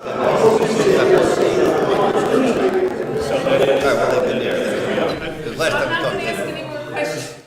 well, they've been there. Because last time we I'm not talked, gonna ask any more questions.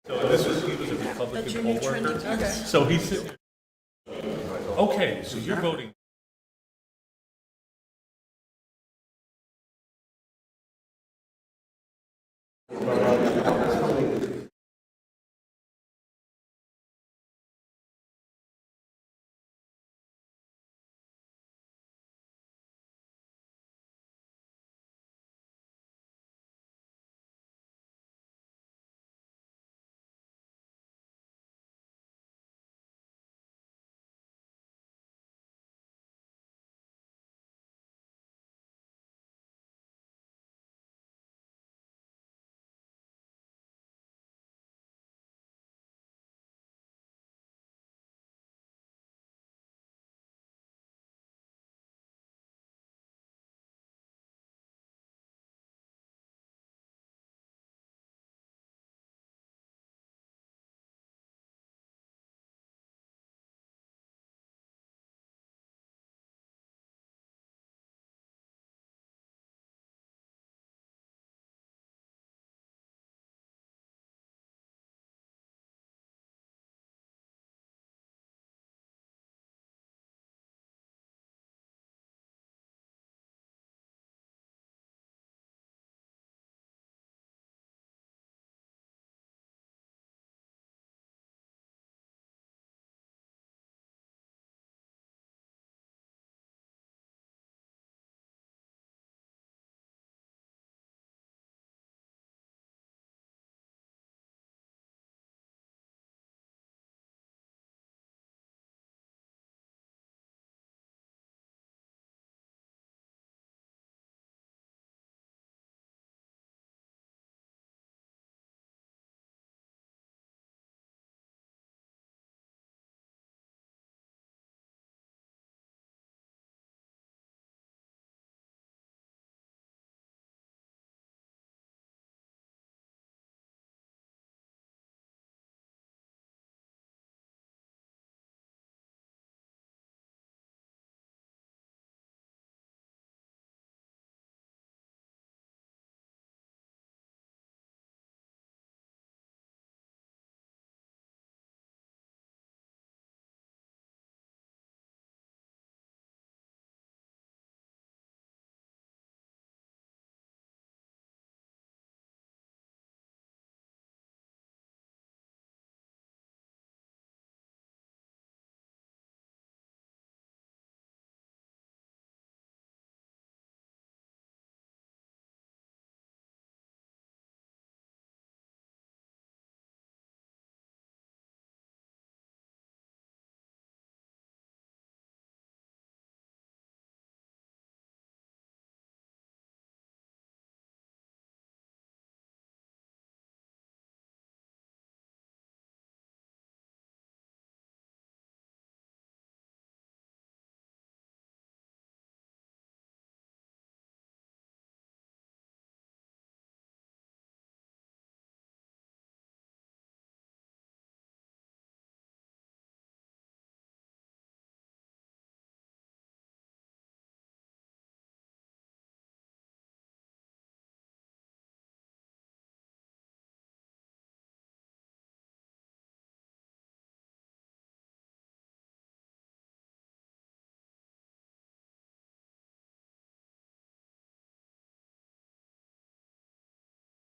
So this was, he was a Republican poll worker. Okay. So he said, okay, so you're voting.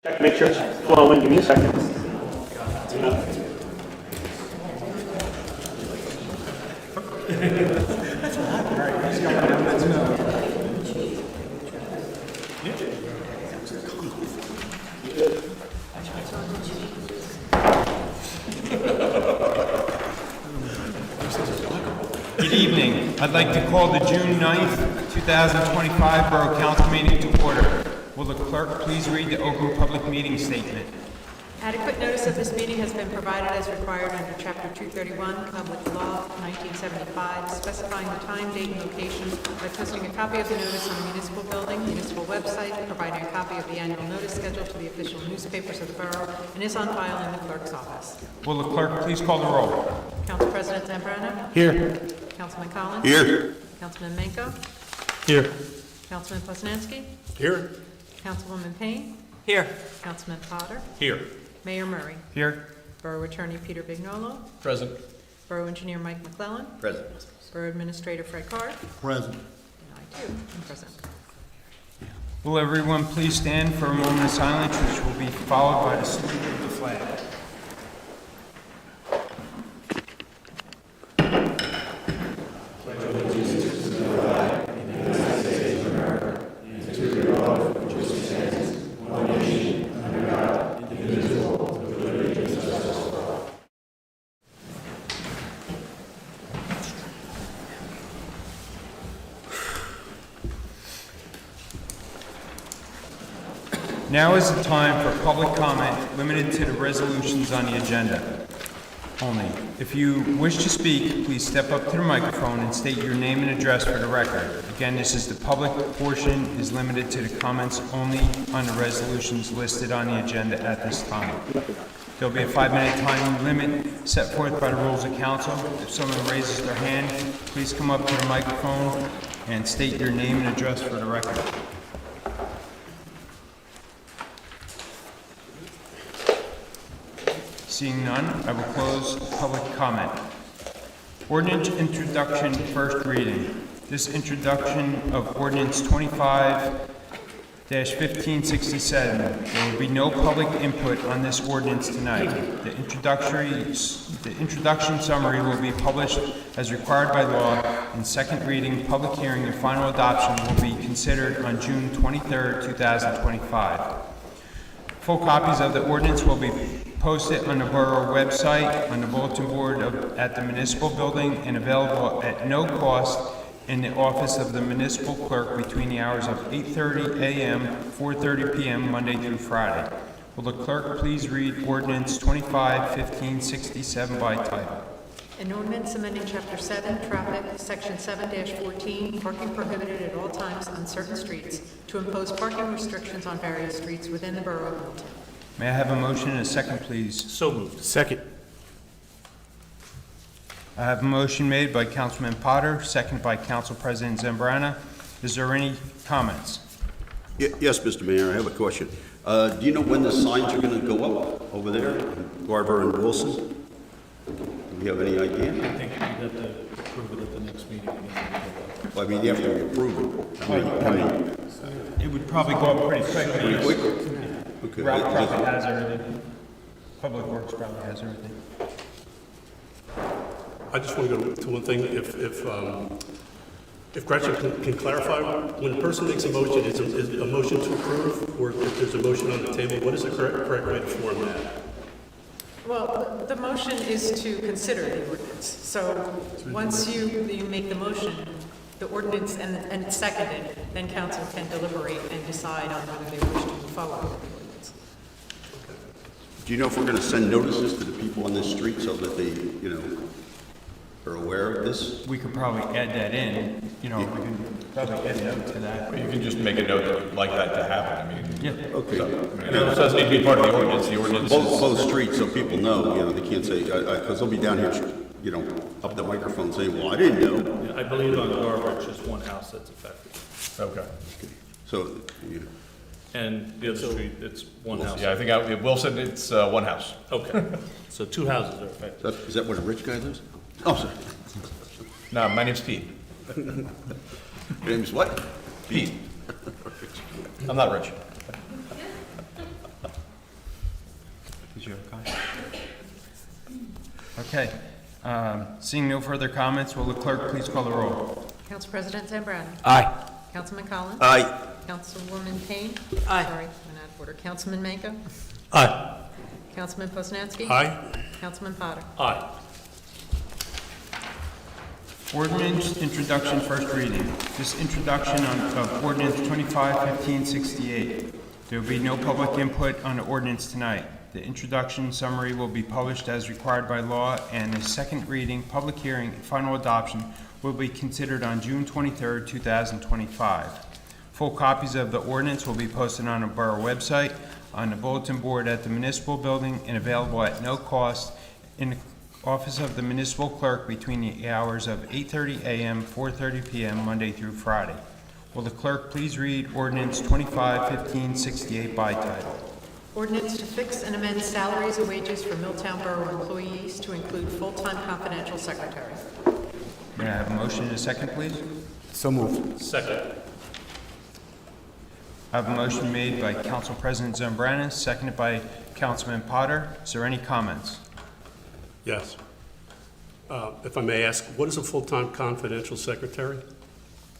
Check, make sure it's flowing. Give me a second. Good evening. I'd like to call the June 9th, 2025 Borough Council meeting to order. Will the clerk please read the open public meeting statement? Adequate notice of this meeting has been provided as required under Chapter 231, Public Law, 1975, specifying the time, date, and location by posting a copy of the notice on the municipal building, municipal website, providing a copy of the annual notice schedule to the official newspapers of the borough, and is on file in the clerk's office. Will the clerk please call the roll? Council President Zambrana? Here. Councilman Collins? Here. Councilman Menko? Here. Councilman Poznanski? Here. Councilwoman Payne? Here. Councilman Potter? Here. Mayor Murray? Here. Borough Attorney Peter Vignolo? Present. Borough Engineer Mike McClellan? Present. Borough Administrator Fred Carr? Present. And I too am present. Will everyone please stand for a moment of silence, which will be followed by the salute of the flag. Now is the time for public comment limited to the resolutions on the agenda only. If you wish to speak, please step up to the microphone and state your name and address for the record. Again, this is the public portion is limited to the comments only on the resolutions listed on the agenda at this time. There'll be a 5-minute time limit set forth by the rules of council. If someone raises their hand, please come up to the microphone and state your name and address for the record. Seeing none, I will close public comment. Ordinance introduction, first reading. This introduction of ordinance 25-1567. There will be no public input on this ordinance tonight. The introduction summary will be published as required by law, and second reading, public hearing, and final adoption will be considered on June 23rd, 2025. Full copies of the ordinance will be posted on the borough website, on the bulletin board at the municipal building, and available at no cost in the office of the municipal clerk between the hours of 8:30 a.m. 4:30 p.m. Monday through Friday. Will the clerk please read ordinance 25-1567 by title? An ordinance amending Chapter 7, Traffic, Section 7-14, parking prohibited at all times on certain streets, to impose parking restrictions on various streets within the borough of Milltown. May I have a motion and a second, please? So moved. Second. I have a motion made by Councilman Potter, second by Council President Zambrana. Is there any comments? Yes, Mr. Mayor, I have a question. Do you know when the signs are going to go up over there, in Garver and Wilson? Do you have any idea? I think we have to approve it at the next meeting. Well, I mean, you have to approve it. How many? It would probably go up pretty quick. Pretty quick? Okay. Ralph probably has everything. Public Works probably has everything. I just want to go to one thing. If Gretchen can clarify, when a person makes a motion, is a motion to approve, or if there's a motion on the table, what is the correct way to form that? Well, the motion is to consider the ordinance. So once you make the motion, the ordinance, and it's seconded, then council can deliberate and decide on whether they wish to move forward with the ordinance. Do you know if we're going to send notices to the people on the street so that they, are aware of this? We could probably add that in, we can probably add a note to that. You can just make a note that would like that to happen, I mean. Yeah. Okay. It doesn't need to be part of the ordinance, the ordinance is. Both streets, so people know, they can't say, because they'll be down here, up the microphone saying, well, I didn't know. I believe on Garver, it's just one house that's affected. Okay. So, And the other street, it's one house. Yeah, I think at Wilson, it's one house. Okay, so 2 houses are affected. is that where the rich guy lives? Oh, sorry. No, my name's Pete. Your name's what? Pete. I'm not rich. Okay. Seeing no further comments, will the clerk please call the roll? Council President Zambrana. Aye. Councilman Collins. Aye. Councilwoman Payne. Aye. Sorry, went out of order. Councilman Manco. Aye. Councilman Poznanski. Aye. Councilman Potter. Aye. Ordinance introduction, first reading. This introduction of ordinance 25-1568. There will be no public input on the ordinance tonight. The introduction summary will be published as required by law, and the second reading, public hearing, and final adoption will be considered on June 23rd, 2025. Full copies of the ordinance will be posted on the Borough website, on the bulletin board at the municipal building, and available at no cost in the office of the municipal clerk between the hours of 8:30 a.m. 4:30 p.m. Monday through Friday. Will the clerk please read ordinance 25-1568 by title? Ordinance to fix and amend salaries and wages for Milltown Borough employees to include full-time confidential secretary. May I have a motion and a second, please? So moved. Second. I have a motion made by Council President Zambrana, seconded by Councilman Potter. Is there any comments? Yes. If I may ask, what is a full-time confidential secretary?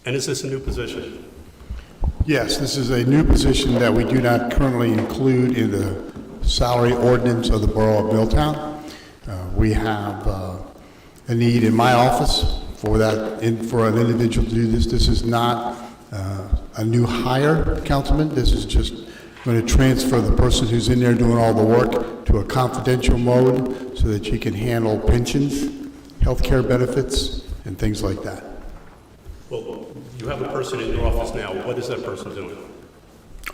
And is this a new position? Yes, this is a new position that we do not currently include in the salary ordinance of the Borough of Milltown. We have a need in my office for for an individual to do this. This is not a new hire, Councilman. This is just going to transfer the person who's in there doing all the work to a confidential mode so that she can handle pensions, health care benefits, and things like that. Well, you have a person in your office now. What is that person doing?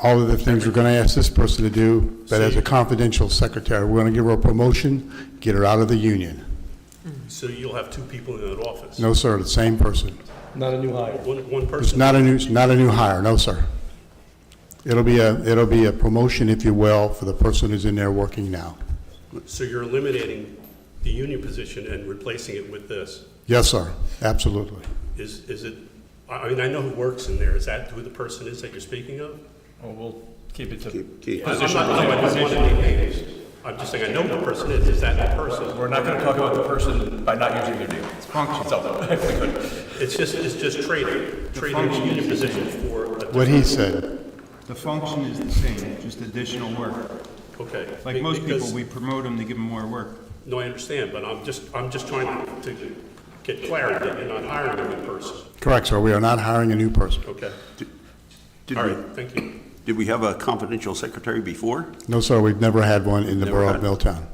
All of the things we're going to ask this person to do, but as a confidential secretary. We're going to give her a promotion, get her out of the union. So you'll have two people in that office? No, sir, the same person. Not a new hire. One It's person? not a new hire, no, sir. It'll be a promotion, if you will, for the person who's in there working now. So you're eliminating the union position and replacing it with this? Yes, sir, absolutely. Is it, I mean, I know who works in there. Is that who the person is that you're speaking of? Well, we'll keep it to Keep- I'm not, I don't want to name names. I'm just saying, I know who the person is. Is that the person? We're not going to talk about the person by not using their name. It's function. So, if we could. It's just trading the union position for a What he said, The function is the same, just additional work. Okay. Like most people, Because- we promote them to give them more work. No, I understand, but I'm just trying to get clarity that you're not hiring a new person. correct, sir, we are not hiring a new person. Okay. Did All we, right, thank you. did we have a confidential secretary before? No, sir, we've never had one in the Never Borough of had. Milltown.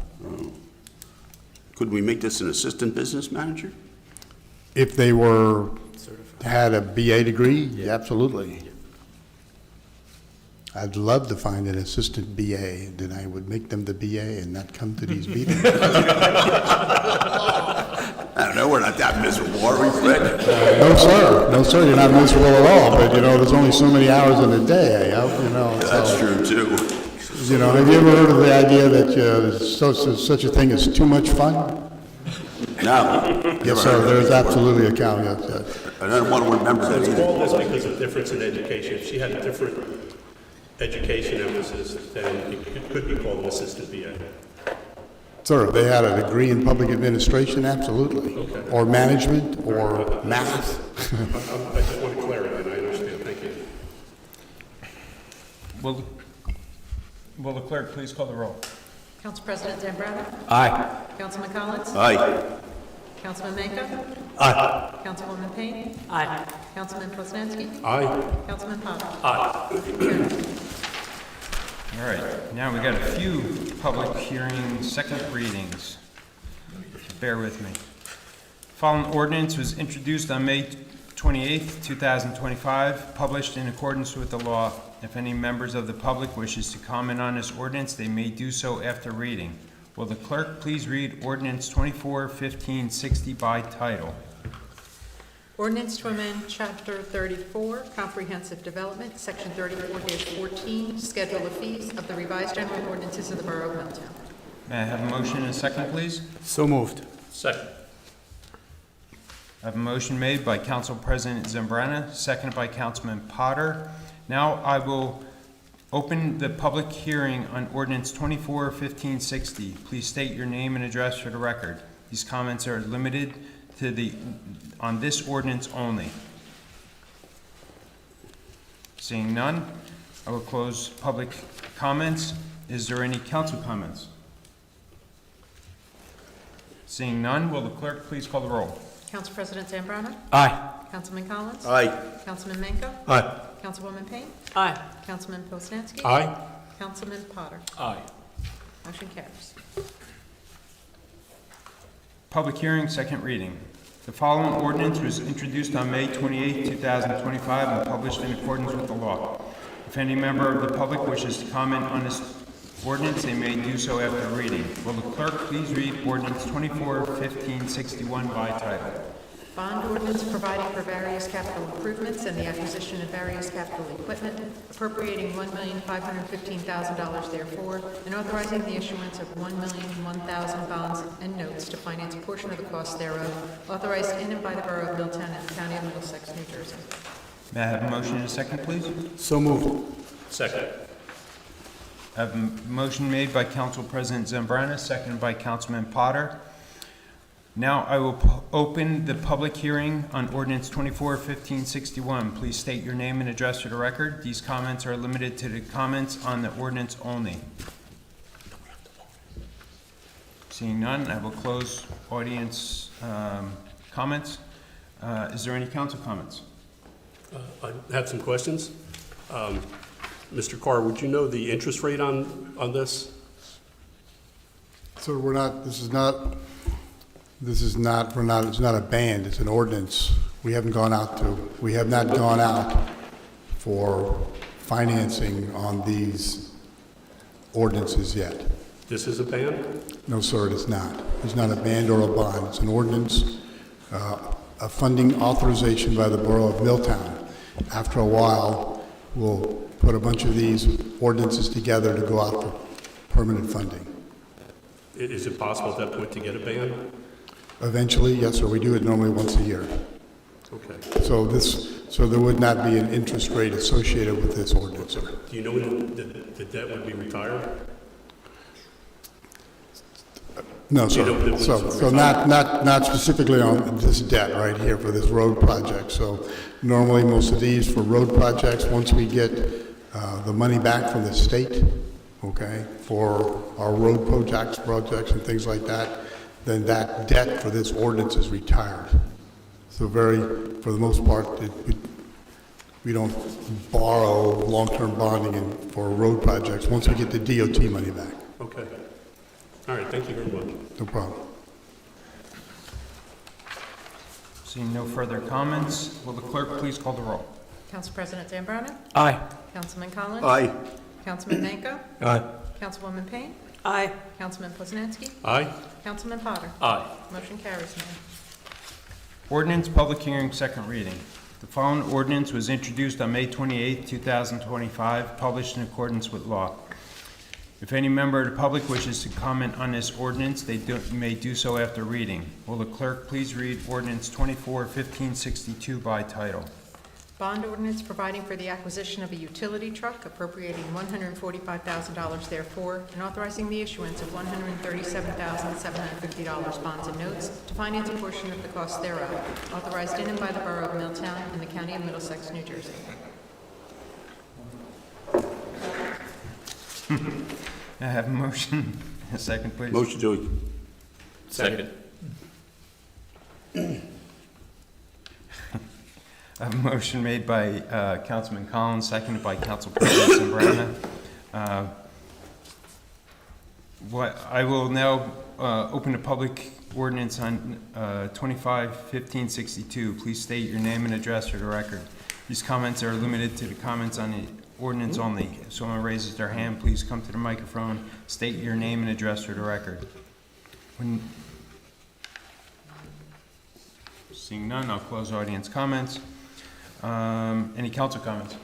Could we make this an assistant business manager? If they had a BA degree, yeah, absolutely. I'd love to find an assistant BA, then I would make them the BA and not come to these meetings. I don't know, we're not that miserable, are we, Fred? No, sir, you're not miserable at all, but, there's only so many hours in a day, That's so, true, too. have you ever heard of the idea that there's such a thing as too much fun? No. Yes, sir, there's absolutely a count, yes. I don't want to remember that It's either. all this because of difference in education. If she had a different education emphasis, then it could be called an assistant BA. Sir, if they had a degree in public administration, absolutely. Or management, or math. I just want clarity, and I understand. Thank you. Will the clerk please call the roll? Council President Zambrana. Aye. Councilman Collins. Aye. Councilman Manco. Aye. Councilwoman Payne. Aye. Councilman Poznanski. Aye. Councilman Potter. All right, now we got a few public hearings, second readings. Bear with me. Following ordinance was introduced on May 28th, 2025, published in accordance with the law. If any members of the public wishes to comment on this ordinance, they may do so after reading. Will the clerk please read ordinance 24-1560 by title? Ordinance to amend Chapter 34, Comprehensive Development, Section 34-14, Schedule of Fees of the Revised General Ordinances of the Borough of Milltown. May I have a motion and a second, please? So moved. Second. I have a motion made by Council President Zambrana, seconded by Councilman Potter. Now I will open the public hearing on ordinance 24-1560. Please state your name and address for the record. These comments are limited to on this ordinance only. Seeing none, I will close public comments. Is there any council comments? Seeing none, will the clerk please call the roll? Council President Zambrana? Aye. Councilman Collins? Aye. Councilman Manco? Aye. Councilwoman Payne? Aye. Councilman Poznanski? Aye. Councilman Potter? Aye. Motion carries. Public hearing, second reading. The following ordinance was introduced on May 28, 2025, and published in accordance with the law. If any member of the public wishes to comment on this ordinance, they may do so after reading. Will the clerk please read ordinance 24-1561 by title? Bond ordinance providing for various capital improvements and the acquisition of various capital equipment, appropriating $1,515,000 therefore, and authorizing the issuance of 1,001,000 bonds and notes to finance a portion of the cost thereof, authorized in and by the Borough of Milltown and the County of Middlesex, New Jersey. May I have a motion and a second, please? So moved. Second. I have a motion made by Council President Zambrana, seconded by Councilman Potter. Now I will open the public hearing on ordinance 24-1561. Please state your name and address for the record. These comments are limited to the comments on the ordinance only. Seeing none, I will close audience comments. Is there any council comments? I have some questions. Mr. Carr, would you know the interest rate on this? So it's not a band, it's an ordinance. We have not gone out for financing on these ordinances yet. This is a ban? No, sir, it is not. It's not a band or a bond. It's an ordinance, a funding authorization by the Borough of Milltown. After a while, we'll put a bunch of these ordinances together to go out for permanent funding. Is it possible at that point to get a ban? Eventually, yes, sir. We do it normally once a year. Okay. So there would not be an interest rate associated with this ordinance, sir. Do you know when the debt would be retired? No, You know, sir. the- So not specifically on this debt right here for this road project. So normally, most of these for road projects, once we get the money back from the state, okay, for our road projects and things like that, then that debt for this ordinance is retired. So for the most part, we don't borrow long-term bonding for road projects once we get the DOT money back. Okay. All right, thank you very much. No problem. Seeing no further comments, will the clerk please call the roll? Council President Zambrana? Aye. Councilman Collins? Aye. Councilman Manco? Aye. Councilwoman Payne? Aye. Councilman Poznanski? Aye. Councilman Potter? Aye. Motion carries, Mayor. Ordinance, public hearing, second reading. The following ordinance was introduced on May 28, 2025, published in accordance with law. If any member of the public wishes to comment on this ordinance, they may do so after reading. Will the clerk please read ordinance 24-1562 by title? Bond ordinance providing for the acquisition of a utility truck, appropriating $145,000 therefore, and authorizing the issuance of $137,750 bonds and notes to finance a portion of the cost thereof, authorized in and by the Borough of Milltown and the County of Middlesex, New Jersey. I have a motion. A second, please. Motion to, Second. I have a motion made by Councilman Collins, seconded by Council President Zambrana. I will now open the public ordinance on 25-1562. Please state your name and address for the record. These comments are limited to the comments on the ordinance only. If someone raises their hand, please come to the microphone, state your name and address for the record. Seeing none, I'll close audience comments. Any council comments?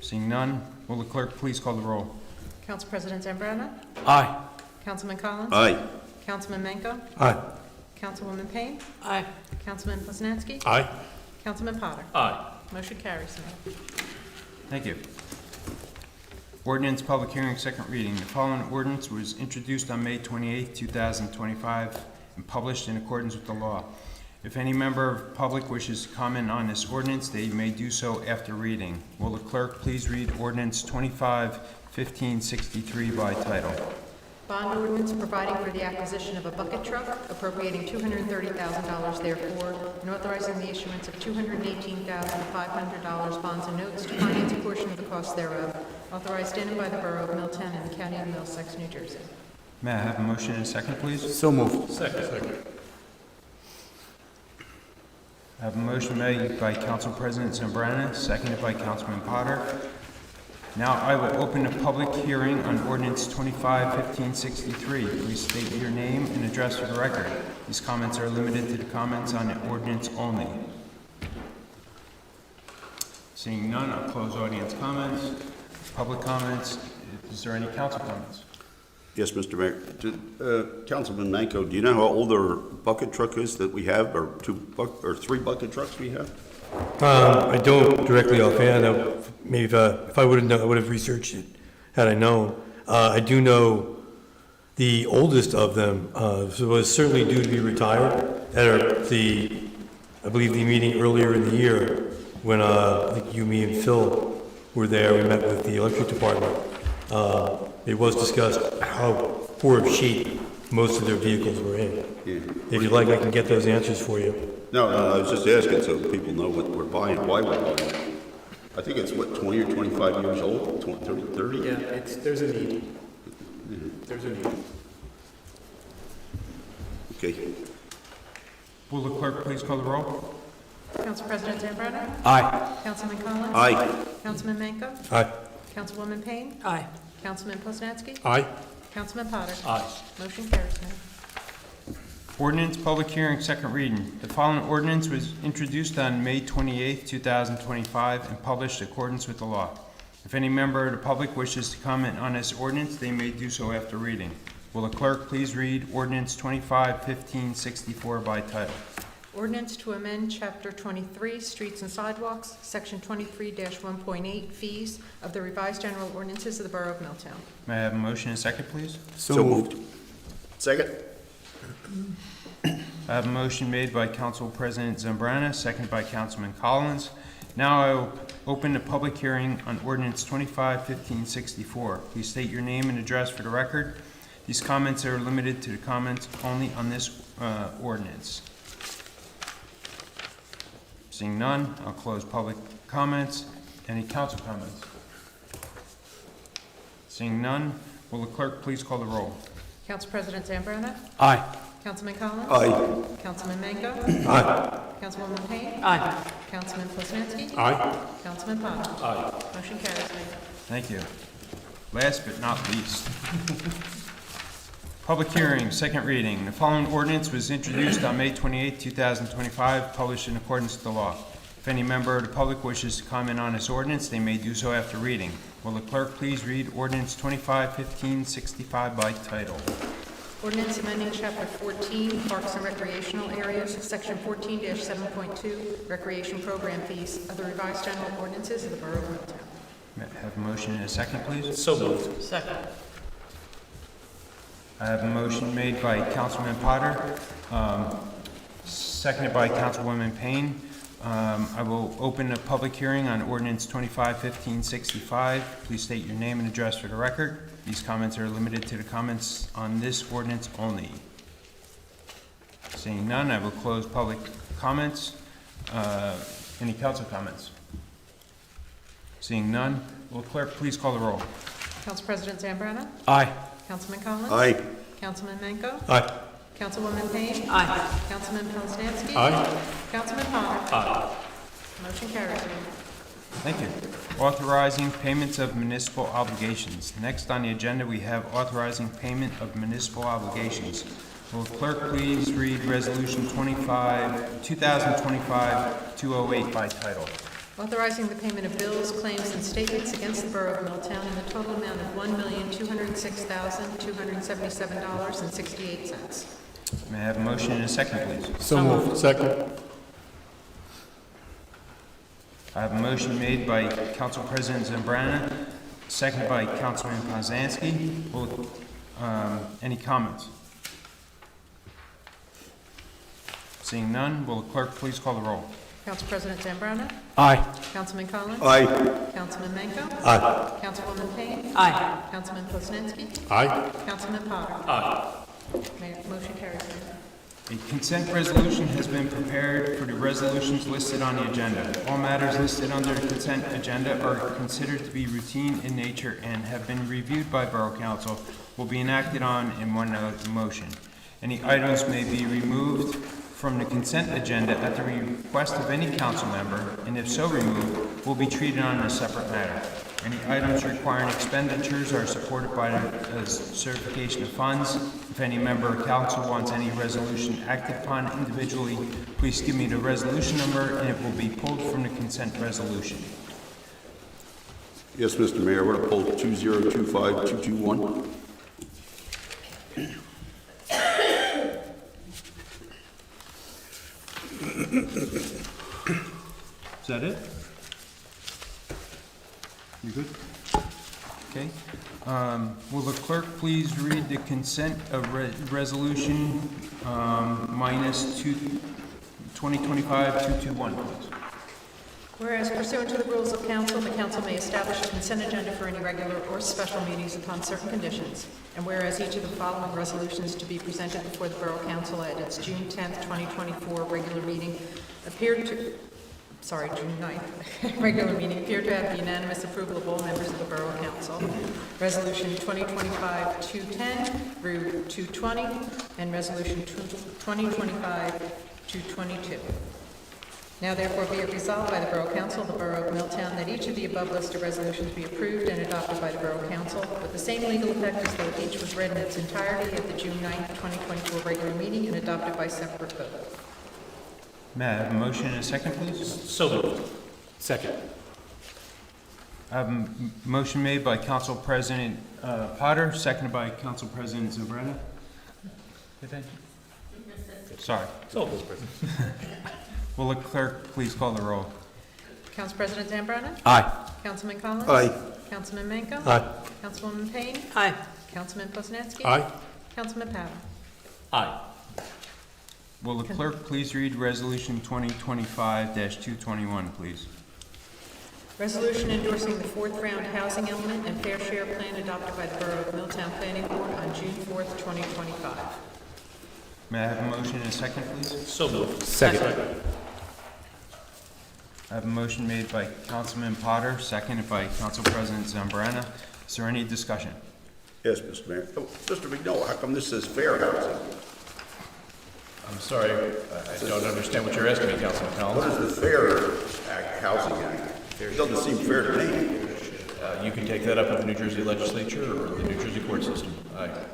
Seeing none, will the clerk please call the roll? Council President Zambrana? Aye. Councilman Collins? aye. Councilman Manco? Aye. Councilwoman Payne? Aye. Councilman Poznanski? Aye. Councilman Potter? Aye. Motion carries, Mayor. Thank you. Ordinance, public hearing, second reading. The following ordinance was introduced on May 28, 2025, and published in accordance with the law. If any member of the public wishes to comment on this ordinance, they may do so after reading. Will the clerk please read ordinance 25-1563 by title? Bond ordinance providing for the acquisition of a bucket truck, appropriating $230,000 therefore, and authorizing the issuance of $218,500 bonds and notes to finance a portion of the cost thereof, authorized in and by the Borough of Milltown and the County of Middlesex, New Jersey. May I have a motion and a second, please? So moved. I have a motion made by Council President Zambrana, seconded by Councilman Potter. Now I will open a public hearing on ordinance 25-1563. Please state your name and address for the record. These comments are limited to the comments on the ordinance only. Seeing none, I'll close audience comments. Public comments. Is there any council comments? Yes, Mr. Mayor. Councilman Manco, do you know how old our bucket truck is that we have, or three bucket trucks we have? I don't directly offhand. Maybe if I would have known, I would have researched it had I known. I do know the oldest of them was certainly due to be retired at I believe the meeting earlier in the year when I think you, me, and Phil were there. We met with the electric department. It was discussed how poor of shape most of their vehicles were in. Yeah. If you'd like, I can get those answers for you. No, I was just asking so people know what we're buying, why we're buying it. I think it's, 20 or 25 years old, 20, 30? Yeah, there's a need. There's a need. Okay. Will the clerk please call the roll? Council President Zambrana? Aye. Councilman Collins? Aye. Councilman Manco? Aye. Councilwoman Payne? Aye. Councilman Poznanski? Aye. Councilman Potter? Aye. Motion carries, Mayor. Ordinance, public hearing, second reading. The following ordinance was introduced on May 28, 2025, and published in accordance with the law. If any member of the public wishes to comment on this ordinance, they may do so after reading. Will the clerk please read ordinance 25-1564 by title? Ordinance to amend Chapter 23, Streets and Sidewalks, Section 23-1.8, Fees of the Revised General Ordinances of the Borough of Milltown. May I have a motion and a second, please? So moved. Second? I have a motion made by Council President Zambrana, seconded by Councilman Collins. Now I will open the public hearing on ordinance 25-1564. Please state your name and address for the record. These comments are limited to the comments only on this ordinance. Seeing none, I'll close public comments. Any council comments? Seeing none, will the clerk please call the roll? Council President Zambrana? Aye. Councilman Collins? Aye. Councilman Manco? Aye. Councilwoman Payne? Aye. Councilman Poznanski? Aye. Councilman Potter? Aye. Motion carries, Mayor. Thank you. Last but not least, public hearing, second reading. The following ordinance was introduced on May 28, 2025, published in accordance with the law. If any member of the public wishes to comment on this ordinance, they may do so after reading. Will the clerk please read ordinance 25-1565 by title? Ordinance amending Chapter 14, Parks and Recreational Areas, Section 14-7.2, Recreation Program Fees of the Revised General Ordinances of the Borough of Milltown. May I have a motion and a second, please? So moved. Second. I have a motion made by Councilman Potter, seconded by Councilwoman Payne. I will open a public hearing on ordinance 25-1565. Please state your name and address for the record. These comments are limited to the comments on this ordinance only. Seeing none, I will close public comments. Any council comments? Seeing none, will the clerk please call the roll? Council President Zambrana? Aye. Councilman Collins? Aye. Councilman Manco? Aye. Councilwoman Payne? Aye. Councilman Poznanski? Aye. Councilman Potter? Aye. Motion carries, Mayor. Thank you. Authorizing payments of municipal obligations. Next on the agenda, we have authorizing payment of municipal obligations. Will the clerk please read Resolution 2025-208 by title? Authorizing the payment of bills, claims, and statements against the Borough of Milltown in the total amount of $1,206,277.68. May I have a motion and a second, please? So moved. Second. I have a motion made by Council President Zambrana, seconded by Councilman Poznanski. Any comments? Seeing none, will the clerk please call the roll? Council President Zambrana? Aye. Councilman Collins? Aye. Councilman Menko? Aye. Councilwoman Payne? Aye. Councilman Poznanski? Aye. Councilman Potter? Aye. Mayor, motion carries. A consent resolution has been prepared for the resolutions listed on the agenda. All matters listed under the consent agenda are considered to be routine in nature and have been reviewed by Borough Council, will be enacted on in one motion. Any items may be removed from the consent agenda at the request of any council member, and if so removed, will be treated on a separate matter. Any items requiring expenditures are supported by a certification of funds. If any member of council wants any resolution acted upon individually, please give me the resolution number and it will be pulled from the consent resolution. Yes, Mr. Mayor, we're going to pull 2025221. Is that it? You good? Okay. Will the clerk please read the consent of resolution minus 2025-221, please? Whereas pursuant to the rules of council, the council may establish a consent agenda for any regular or special meetings upon certain conditions. And whereas each of the following resolutions to be presented before the Borough Council at its June 10th, 2024 regular meeting June 9th, regular meeting appeared to have the unanimous approval of all members of the Borough Council. Resolution 2025-210 through 220, and Resolution 2025-222. Now therefore be it resolved by the Borough Council of the Borough of Milltown that each of the above listed resolutions be approved and adopted by the Borough Council with the same legal effect as though each was read in its entirety at the June 9th, 2024 regular meeting and adopted by separate vote. May I have a motion and a second, please? So moved. Second. I have a motion made by Council President Potter, seconded by Council President Zambrana. Sorry. So moved, President. Will the clerk please call the roll? Council President Zambrana? Aye. Councilman Collins? Aye. Councilman Menko? Aye. Councilwoman Payne? Aye. Councilman Poznanski? Aye. Councilman Potter? Aye. Will the clerk please read Resolution 2025-221, please? Resolution endorsing the fourth round housing element and fair share plan adopted by the Borough of Milltown Planning Board on June 4th, 2025. May I have a motion and a second, please? So moved. Second. I have a motion made by Councilman Potter, seconded by Council President Zambrana. Is there any discussion? Yes, Mr. Mayor. Oh, Mr. McNoll, how come this says fair housing? I'm sorry, I don't understand what you're asking me, Councilman What Collins. is the Fair Housing Act? It doesn't seem fair to me. You can take that up with the New Jersey legislature or the New Jersey court system.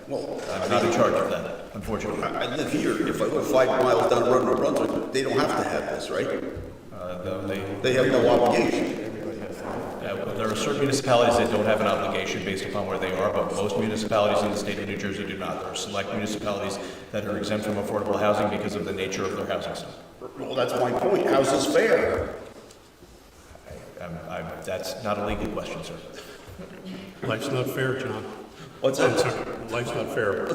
Well, I'm not in charge of that, unfortunately. I live here. If I live 5 miles down the road in Brunswick, they don't have to have this, right? They have no obligation. There are certain municipalities that don't have an obligation based upon where they are, but most municipalities in the state of New Jersey do not. There are select municipalities that are exempt from affordable housing because of the nature of their housing stock. Well, that's my point. How's this fair? That's not a legal question, sir. Life's not fair, John. What's I'm that? sorry. Life's not fair,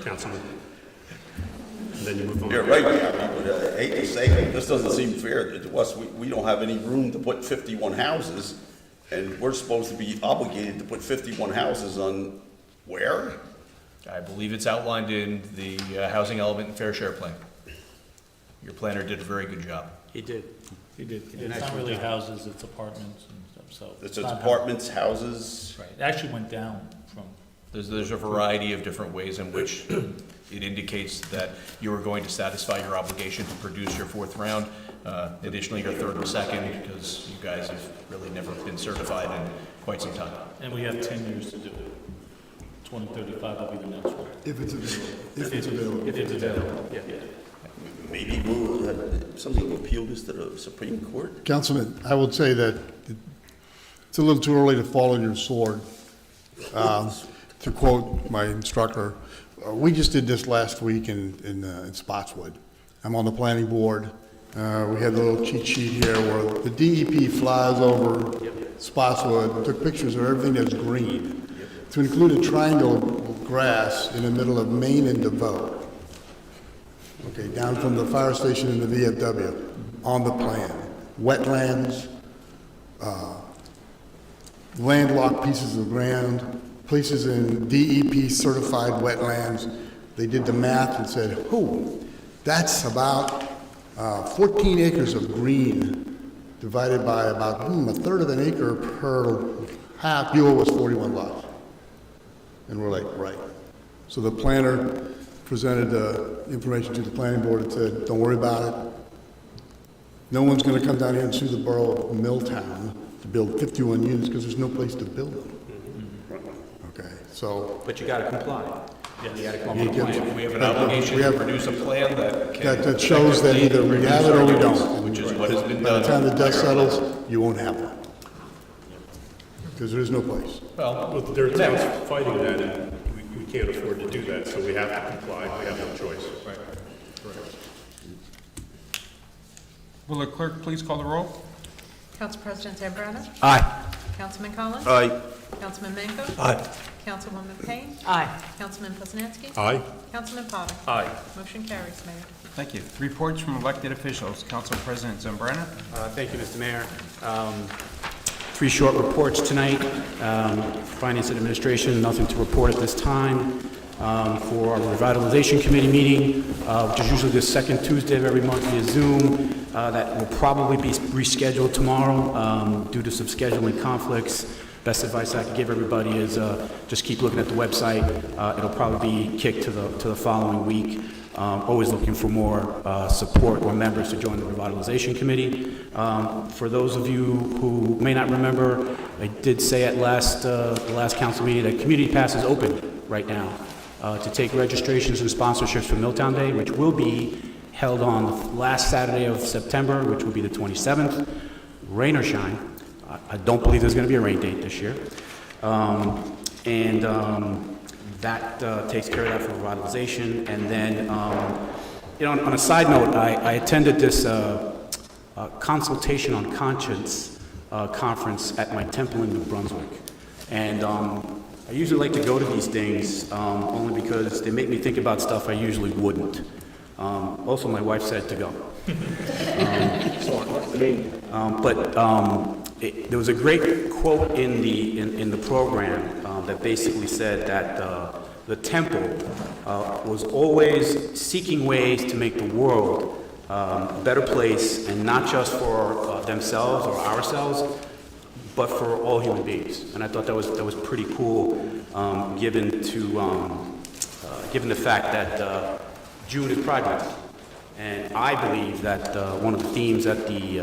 Councilman. And then you move on. You're right, Gabby, but I hate to say it, this doesn't seem fair to us. We don't have any room to put 51 houses, and we're supposed to be obligated to put 51 houses on where? I believe it's outlined in the housing element and fair share plan. Your planner did a very good job. He did. He did. It's not really houses, it's apartments and stuff, so. It's not apartments, houses. Right, it actually went down from, There's a variety of different ways in which it indicates that you are going to satisfy your obligation to produce your fourth round. Additionally, your third and second, because you guys have really never been certified in quite some time. and we have 10 years to do it. 2035 will be the next one. If it's available. If it's available. If it's available, yeah. Maybe somebody will appeal this to the Supreme Court? Councilman, I would say that it's a little too early to fall on your sword. To quote my instructor, we just did this last week in Spotswood. I'm on the planning board. We had a little cheat sheet here where the DEP flies over spots where I took pictures of everything that's green. To include a triangle of grass in the middle of Main and DeVoe. Okay, down from the fire station and the VFW, on the plan. Wetlands, landlocked pieces of ground, places in DEP certified wetlands. They did the math and said, that's about 14 acres of green divided by about a third of an acre per half. Buell was 41 lots. And we're like, right. So the planner presented the information to the planning board and said, don't worry about it. No one's going to come down here and sue the borough of Milltown to build 51 units because there's no place to build them. Okay, so But you gotta comply. You gotta come up You with a get- plan. We have an obligation we to have- produce a plan that can. that shows that either we have it or we don't. Which is what has been By the time done. the dust settles, you won't have one. Because there is no place. Well, there are towns fighting that, and we can't afford to do that, so we have to comply, we have no choice. Will the clerk please call the roll? Council President Zambrana? Aye. Councilman Collins? Aye. Councilman Manco? Aye. Councilwoman Payne? Aye. Councilman Poznanski? Aye. Councilman Potter? Aye. Motion carries, Mayor. Thank you. Reports from elected officials. Council President Zambrana. Thank you, Mr. Mayor. Three short reports tonight. Finance and Administration, nothing to report at this time. For our Revitalization Committee meeting, which is usually the second Tuesday of every month via Zoom, that will probably be rescheduled tomorrow due to some scheduling conflicts. Best advice I could give everybody is just keep looking at the website. It'll probably be kicked to the following week. Always looking for more support or members to join the Revitalization Committee. For those of you who may not remember, I did say at the last council meeting that Community Pass is open right now to take registrations and sponsorships for Milltown Day, which will be held on the last Saturday of September, which will be the 27th, rain or shine. I don't believe there's going to be a rain date this year. That takes care of that for revitalization. And then, on a side note, I attended this consultation on conscience conference at my temple in New Brunswick. And I usually like to go to these things only because they make me think about stuff I usually wouldn't. Also, my wife said to go. There was a great quote in the program that basically said that the temple was always seeking ways to make the world a better place, and not just for themselves or ourselves, but for all human beings. And I thought that was pretty cool, given the fact that June is Pride Month. And I believe that one of the themes that the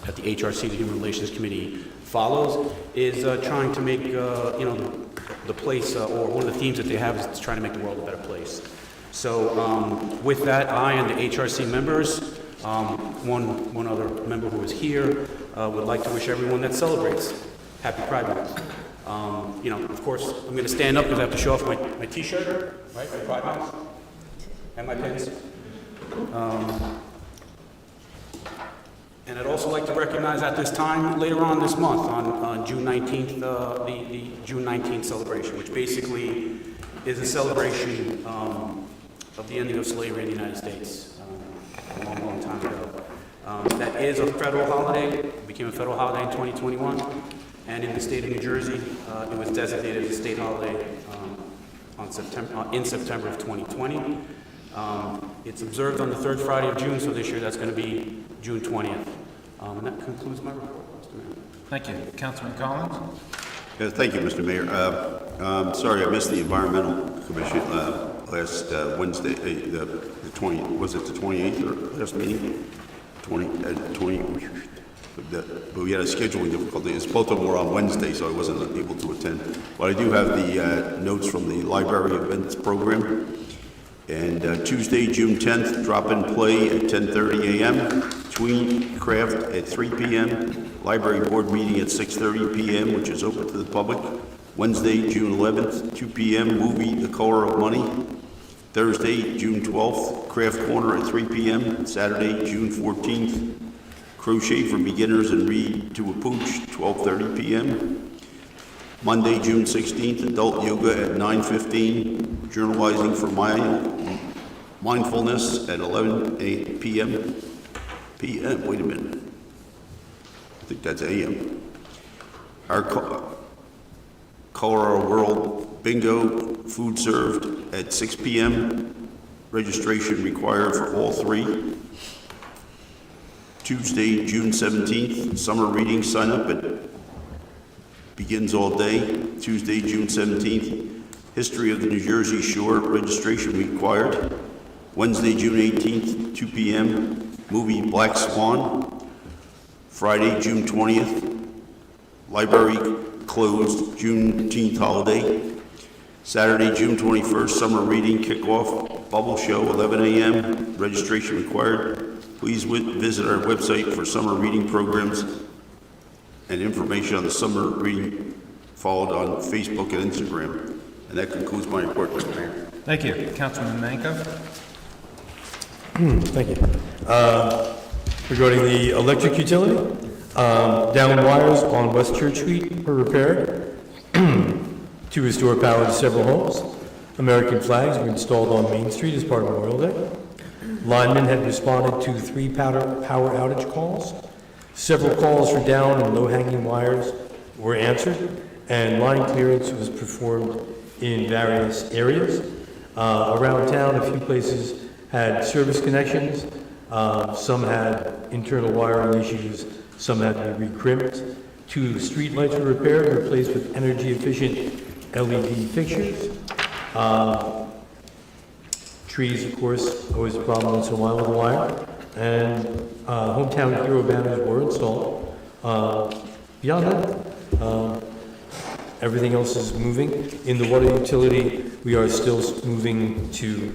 HRC, the Human Relations Committee, follows is trying to make the place, or one of the themes that they have is trying to make the world a better place. So with that, I and the HRC members, one other member who is here, would like to wish everyone that celebrates Happy Pride Month. Of course, I'm going to stand up because I have to show off my T-shirt, right, for Pride Month, and my pins. And I'd also like to recognize at this time, later on this month, on June 19th, the June 19th celebration, which basically is a celebration of the ending of slavery in the United States a long, long time ago. That is a federal holiday. It became a federal holiday in 2021. And in the state of New Jersey, it was designated as a state holiday in September of 2020. It's observed on the third Friday of June, so this year that's going to be June 20th. And that concludes my report, Mr. Mayor. Thank you. Councilman Collins? Yes, thank you, Mr. Mayor. Sorry, I missed the Environmental Commission last Wednesday, the 20, was it the 28th or last meeting? 20, but we had a scheduling difficulty. Both of them were on Wednesday, so I wasn't able to attend. But I do have the notes from the library events program. And Tuesday, June 10th, drop-in play at 10:30 a.m., Tween Craft at 3 p.m., library board meeting at 6:30 p.m., which is open to the public. Wednesday, June 11th, 2 p.m., movie The Color of Money. Thursday, June 12th, Craft Corner at 3 p.m. Saturday, June 14th, Crochet for beginners and read to a pooch, 12:30 p.m. Monday, June 16th, adult yoga at 9:15. Journalizing for mindfulness at 11 p.m. p.m. Wait a minute. I think that's a.m. Our Colorado World Bingo, food served at 6 p.m. Registration required for all three. Tuesday, June 17th, summer reading sign up begins all day. Tuesday, June 17th, history of the New Jersey Shore, registration required. Wednesday, June 18th, 2 p.m., movie Black Swan. Friday, June 20th, library closed, Juneteenth holiday. Saturday, June 21st, summer reading kickoff, bubble show, 11 a.m., registration required. Please visit our website for summer reading programs and information on the summer reading followed on Facebook and Instagram. And that concludes my report, Mr. Mayor. Thank you. Councilman Manco? Thank you. Regarding the electric utility, down wires on West Church Street were repaired to restore power to several homes. American flags were installed on Main Street as part of Memorial Day. Linemen had responded to 3 power outage calls. Several calls for down and low-hanging wires were answered, and line clearance was performed in various areas. Around town, a few places had service connections. Some had internal wiring issues. Some had to be recrimped. 2 street lights were repaired and replaced with energy-efficient LED fixtures. Trees, of course, always a problem once in a while with the wire. And hometown hero banners were installed. Beyond that, everything else is moving. In the water utility, we are still moving to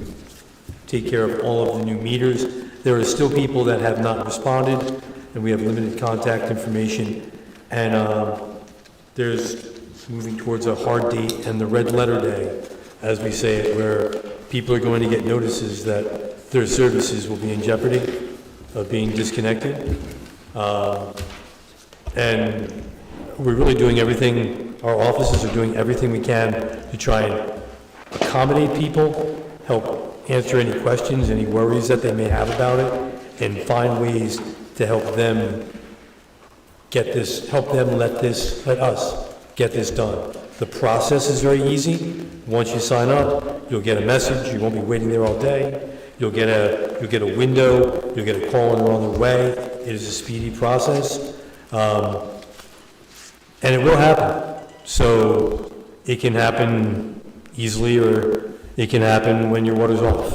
take care of all of the new meters. There are still people that have not responded, and we have limited contact information. And there's moving towards a hard date and the red letter day, as we say it, where people are going to get notices that their services will be in jeopardy of being disconnected. And we're really doing everything, our offices are doing everything we can to try and accommodate people, help answer any questions, any worries that they may have about it, and find ways to help them get this, help them let us get this done. The process is very easy. Once you sign up, you'll get a message. You won't be waiting there all day. You'll get a window. You'll get a call when they're on their way. It is a speedy process, and it will happen. So it can happen easily, or it can happen when your water's off.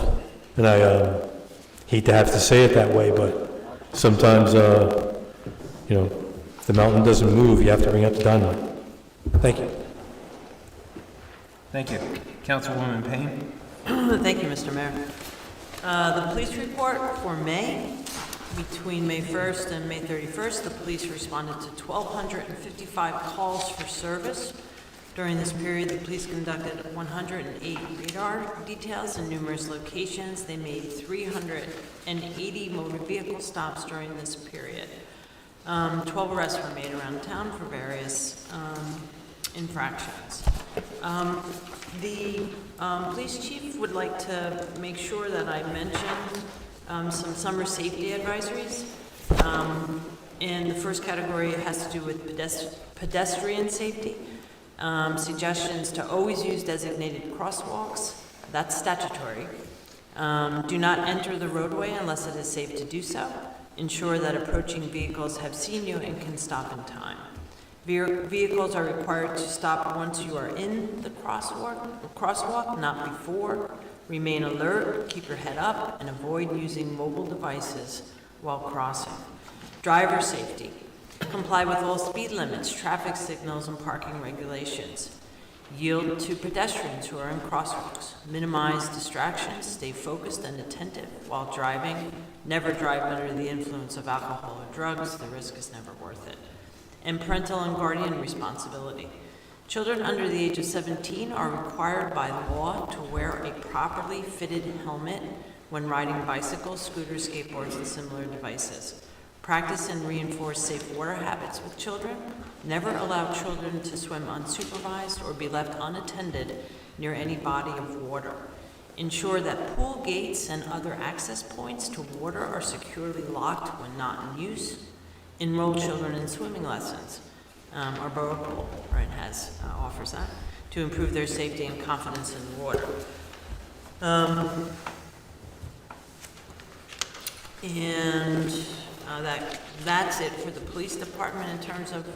And I hate to have to say it that way, but sometimes, if the mountain doesn't move, you have to bring up the dynamite. Thank you. Thank you. Councilwoman Payne? Thank you, Mr. Mayor. The police report for May, between May 1st and May 31st, the police responded to 1,255 calls for service. During this period, the police conducted 108 radar details in numerous locations. They made 380 motor vehicle stops during this period. 12 arrests were made around town for various infractions. The police chief would like to make sure that I mention some summer safety advisories. And the first category has to do with pedestrian safety. Suggestions to always use designated crosswalks. That's statutory. Do not enter the roadway unless it is safe to do so. Ensure that approaching vehicles have seen you and can stop in time. Vehicles are required to stop once you are in the crosswalk, not before. Remain alert, keep your head up, and avoid using mobile devices while crossing. Driver safety. Comply with all speed limits, traffic signals, and parking regulations. Yield to pedestrians who are in crosswalks. Minimize distractions, stay focused and attentive while driving. Never drive under the influence of alcohol or drugs. The risk is never worth it. And parental and guardian responsibility. Children under the age of 17 are required by law to wear a properly fitted helmet when riding bicycles, scooters, skateboards, and similar devices. Practice and reinforce safe water habits with children. Never allow children to swim unsupervised or be left unattended near any body of water. Ensure that pool gates and other access points to water are securely locked when not in use. Enroll children in swimming lessons. Our Borough pool, right, offers that, to improve their safety and confidence in the water. That's it for the police department in terms of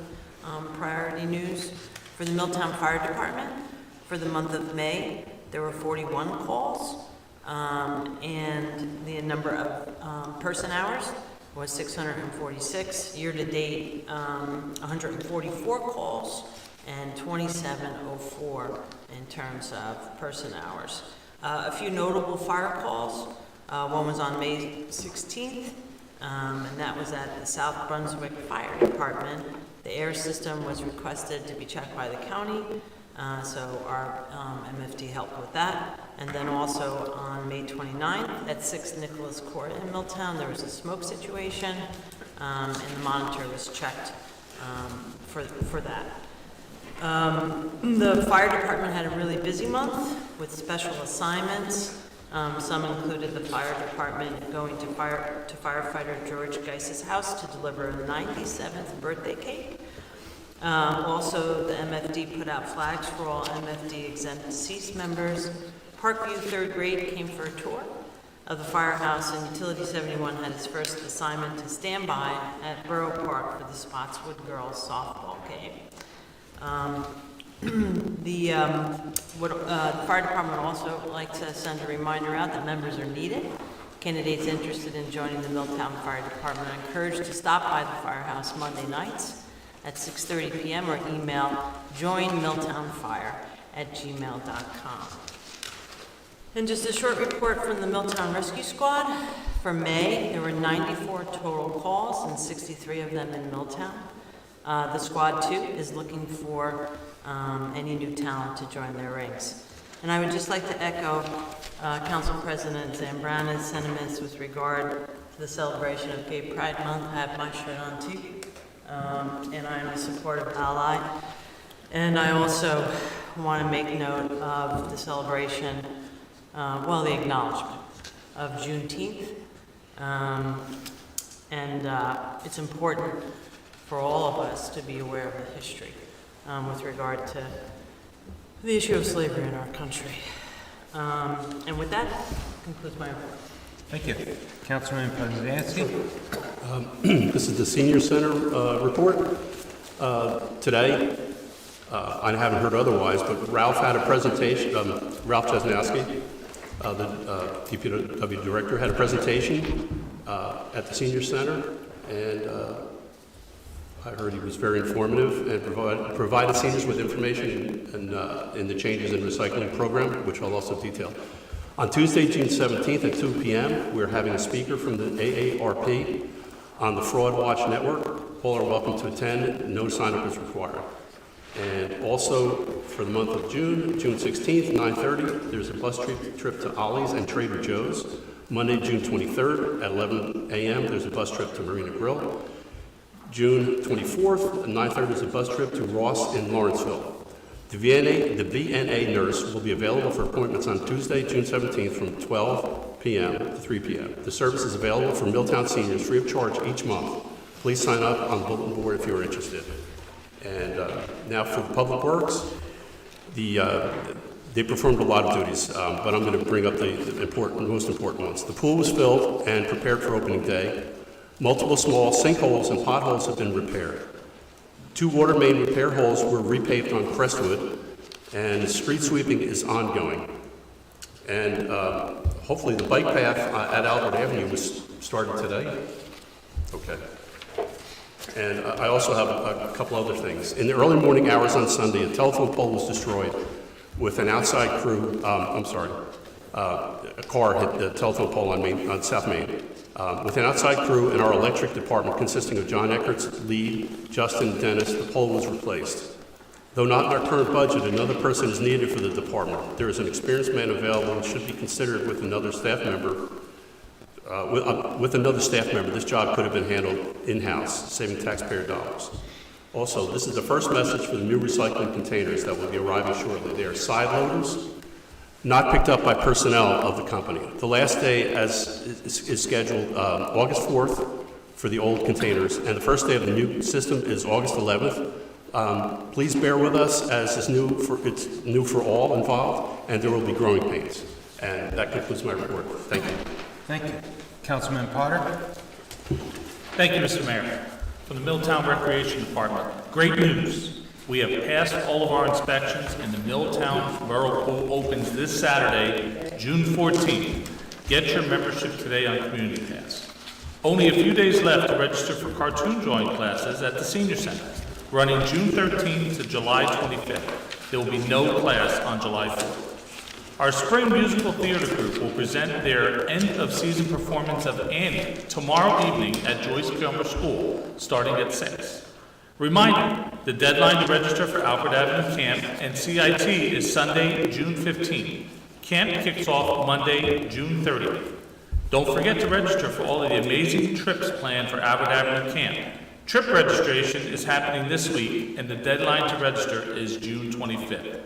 priority news. For the Milltown Fire Department, for the month of May, there were 41 calls, and the number of person hours was 646. Year-to-date, 144 calls and 2704 in terms of person hours. A few notable fire calls. One was on May 16th, and that was at the South Brunswick Fire Department. The air system was requested to be checked by the county, so our MFD helped with that. And then also on May 29th at 6 Nicholas Court in Milltown, there was a smoke situation, and the monitor was checked for that. The fire department had a really busy month with special assignments. Some included the fire department going to firefighter George Geis's house to deliver a 97th birthday cake. Also, the MFD put out flags for all MFD exempt deceased members. Parkview 3rd grade came for a tour of the firehouse, and Utility 71 had its first assignment to stand by at Borough Park for the Spotswood Girls softball game. The fire department would also like to send a reminder out that members are needed. Candidates interested in joining the Milltown Fire Department are encouraged to stop by the firehouse Monday nights at 6:30 p.m. or email joinmilltownfire@gmail.com. And just a short report from the Milltown Rescue Squad. For May, there were 94 total calls and 63 of them in Milltown. The squad, too, is looking for any new talent to join their ranks. And I would just like to echo Council President Zambrana's sentiments with regard to the celebration of Gay Pride Month. I have my shirt on, too, and I am a supportive ally. And I also want to make note of the celebration, the acknowledgement of Juneteenth. It's important for all of us to be aware of the history with regard to the issue of slavery in our country. And with that, concludes my report. Thank you. Councilman Poznanski. This is the Senior Center report. Today, I haven't heard otherwise, but Ralph had a presentation, Ralph Jesnowski, the DPW Director, had a presentation at the Senior Center, and I heard he was very informative and provided seniors with information in the changes in recycling program, which I'll also detail. On Tuesday, June 17th at 2 p.m., we're having a speaker from the AARP on the Fraud Watch Network. All are welcome to attend. No sign-up is required. And also for the month of June, June 16th, 9:30, there's a bus trip to Ollie's and Trader Joe's. Monday, June 23rd at 11 a.m., there's a bus trip to Marina Grill. June 24th, at 9:30 is a bus trip to Ross in Lawrenceville. The VNA nurse will be available for appointments on Tuesday, June 17th from 12 p.m. to 3 p.m. The service is available for Milltown seniors free of charge each month. Please sign up on the bulletin board if you're interested. And now for the Public Works, they performed a lot of duties, but I'm going to bring up the most important ones. The pool was filled and prepared for opening day. Multiple small sinkholes and potholes have been repaired. 2 water main repair holes were repaved on Crestwood, and street sweeping is ongoing. And hopefully the bike path at Albert Avenue was started today. Okay. And I also have a couple other things. In the early morning hours on Sunday, a telephone pole was destroyed with an outside crew, a car hit the telephone pole on South Main. With an outside crew in our electric department consisting of John Eckerts, Lee, Justin, Dennis, the pole was replaced. Though not in our current budget, another person is needed for the department. There is an experienced man available and should be considered with another staff member with another staff member, this job could have been handled in-house, saving taxpayer dollars. Also, this is the first message for the new recycling containers that will be arriving shortly. They are side loaders, not picked up by personnel of the company. The last day is scheduled August 4th for the old containers, and the first day of the new system is August 11th. Please bear with us as it's new for all involved, and there will be growing pains. And that concludes my report. Thank you. Thank you. Councilman Potter? Thank you, Mr. Mayor. From the Milltown Recreation Department, great news. We have passed all of our inspections and the Milltown Borough Pool opens this Saturday, June 14th. Get your membership today on Community Pass. Only a few days left to register for cartoon drawing classes at the Senior Center, running June 13th to July 25th. There will be no class on July 4th. Our spring musical theater group will present their end-of-season performance of Annie tomorrow evening at Joyce Kilmer School, starting at 6. Reminder, the deadline to register for Alfred Avenue Camp and CIT is Sunday, June 15th. Camp kicks off Monday, June 30th. Don't forget to register for all of the amazing trips planned for Alfred Avenue Camp. Trip registration is happening this week, and the deadline to register is June 25th.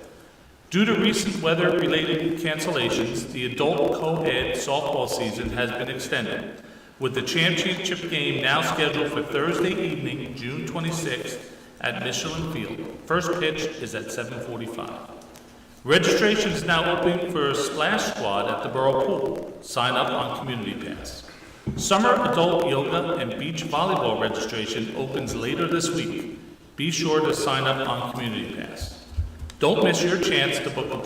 Due to recent weather-related cancellations, the adult co-ed softball season has been extended, with the championship game now scheduled for Thursday evening, June 26th at Michelin Field. First pitch is at 7:45. Registration is now open for a splash squad at the Borough Pool. Sign up on Community Pass. Summer adult yoga and beach volleyball registration opens later this week. Be sure to sign up on Community Pass. Don't miss your chance to book a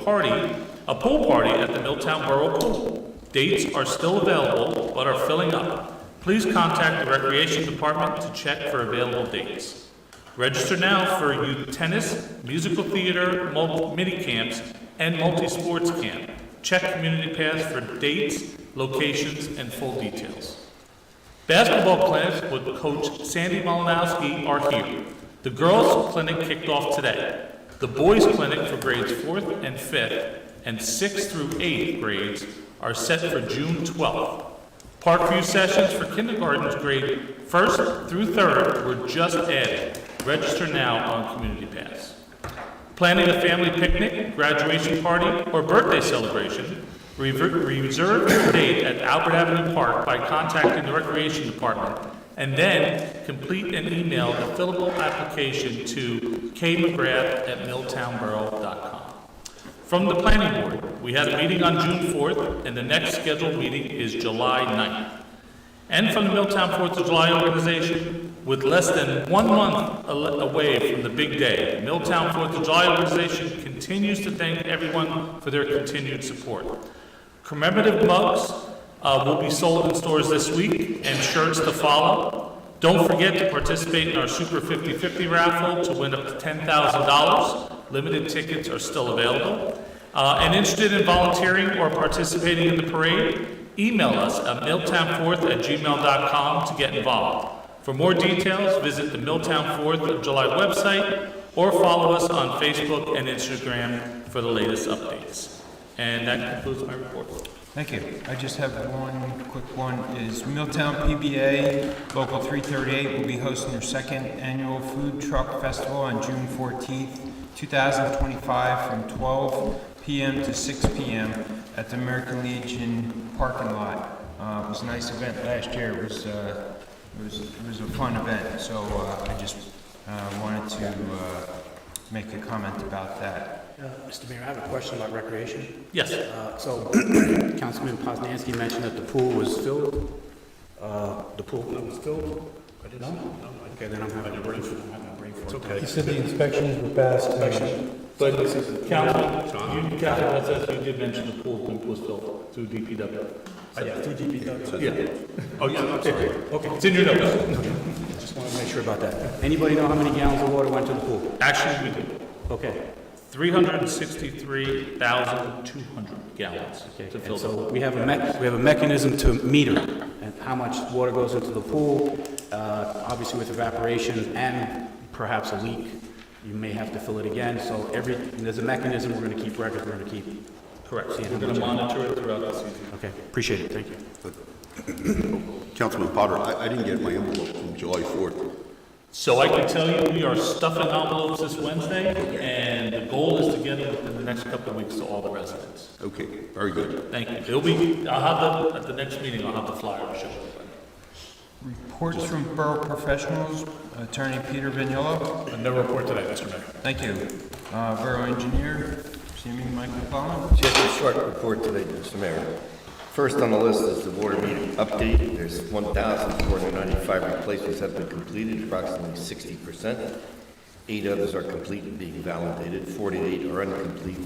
pool party at the Milltown Borough Pool. Dates are still available, but are filling up. Please contact the Recreation Department to check for available dates. Register now for youth tennis, musical theater, mini camps, and multi-sports camp. Check Community Pass for dates, locations, and full details. Basketball clinics with Coach Sandy Malinowski are here. The girls' clinic kicked off today. The boys' clinic for grades 4th and 5th and 6th through 8th grades are set for June 12th. Parkview sessions for kindergartens grade 1st through 3rd were just added. Register now on Community Pass. Planning a family picnic, graduation party, or birthday celebration? Reserve your date at Albert Avenue Park by contacting the Recreation Department, and then complete and email the fillable application to kmcgrath@milltownborough.com. From the Planning Board, we had a meeting on June 4th, and the next scheduled meeting is July 9th. And from the Milltown 4th of July organization, with less than 1 month away from the big day, the Milltown 4th of July organization continues to thank everyone for their continued support. Commemorative mugs will be sold in stores this week, and shirts to follow. Don't forget to participate in our Super 50/50 raffle to win up to $10,000. Limited tickets are still available. And interested in volunteering or participating in the parade, email us at milltown4th@gmail.com to get involved. For more details, visit the Milltown 4th of July website or follow us on Facebook and Instagram for the latest updates. And that concludes my report. Thank you. I just have one quick one, is Milltown PBA Local 338 will be hosting their second annual Food Truck Festival on June 14th, 2025 from 12 p.m. to 6 p.m. at the American Legion parking lot. It was a nice event last year. It was a fun event, so I just wanted to make a comment about that. Mr. Mayor, I have a question about recreation. Yes. So, Councilman Poznanski mentioned that the pool was filled. The pool was filled? No? Okay, then I'm having a brain fart. It's okay. He said the inspections were passed. But Council, you did mention the pool was filled through DPW. Yeah, through DPW. Yeah. Oh, yeah, I'm sorry. Okay. It's in your notes. Just want to make sure about that. Anybody know how many gallons of water went to the pool? Actually, we do. Okay. 363,200 gallons to fill And the so pool. we have a mechanism to meter and how much water goes into the pool. Obviously with evaporation and perhaps a leak, you may have to fill it again. So there's a mechanism, we're going to keep records, we're going to keep. Correct. seeing We're how going to much- monitor it throughout the season. Okay, appreciate it, thank you. Councilman Potter, I didn't get my envelope from July 4th. So I can tell you, we are stuffing envelopes this Wednesday, and the goal is to get them in the next couple of weeks to all the residents. Okay, very good. Thank you. It'll be, I'll have the, at the next meeting, I'll have the flyer to show everybody. Reports from Borough professionals, Attorney Peter Vignolo. No report today, Mr. Mayor. Thank you. Borough Engineer, Seaman Mike McClellan. Just a short report today, Mr. Mayor. First on the list is the water meter update. There's 1,495 replacements have been completed, approximately 60%. 8 others are complete and being validated. 48 are incomplete.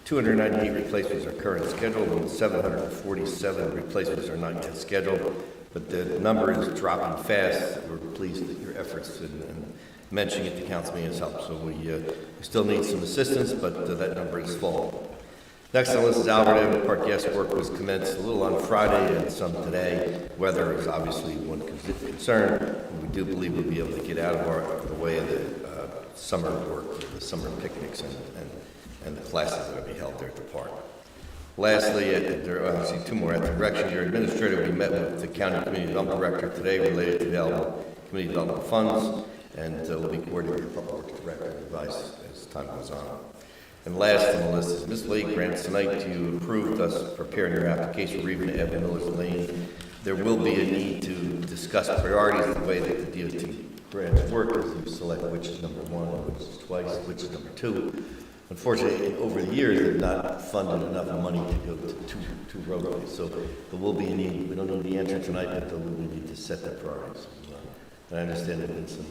298 replacements are current scheduled, and 747 replacements are not yet scheduled. But the number is dropping fast. We're pleased that your efforts in mentioning it to council meeting has helped. So we still need some assistance, but that number is falling. Next on the list is Albert Avenue Park. Yes, work was commenced a little on Friday and some today. Weather is obviously one concern. And we do believe we'll be able to get out of the way of the summer work, the summer picnics and the classes that will be held there at the park. Lastly, there are obviously 2 more at the direction. Your administrator, we met with the county community development director today related to available community development funds, and we'll be coordinating with the public works director and advice as time goes on. And last on the list is Ms. Lee grants tonight you approved us preparing your application for Reven Ave Miller's Lane. There will be a need to discuss priorities, the way that the DOT grants work as you select which is number 1, which is twice, which is number 2. Unfortunately, over the years, they've not funded enough money to go to two roadways. So there will be a need. We don't know the answer tonight, but there will be a need to set that priorities. And I understand there's been some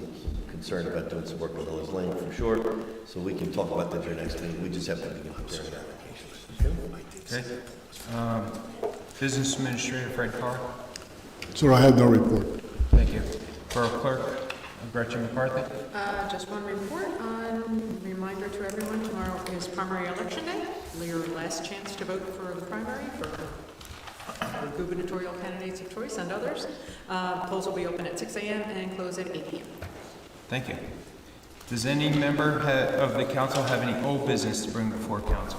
concern about doing some work on Miller's Lane for sure. So we can talk about that during next meeting. We just have to begin preparing applications. Okay. Business Administrator Fred Carr. Sir, I have no report. Thank you. Borough Clerk Gretchen McCarthy. Just one report on, reminder to everyone, tomorrow is primary election day. Your last chance to vote for the primary for gubernatorial candidates of choice and others. Polls will be open at 6 a.m. and close at 8 p.m. Thank you. Does any member of the council have any old business to bring before council?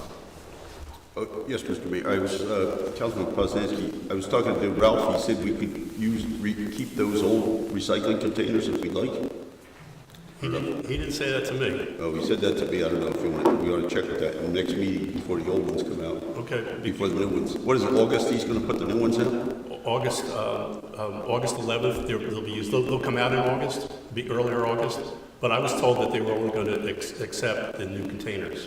Yes, Mr. Mayor, I was, Councilman Poznanski, I was talking to Ralph, he said we could keep those old recycling containers if we like. He didn't say that to me. Oh, he said that to me, I don't know if we ought to check with that in the next meeting before the old ones come out. Okay. Before the new ones. What is it, August, he's gonna put the new ones out? August 11th, they'll be used. They'll come out in August, be earlier August. But I was told that they were only going to accept the new containers.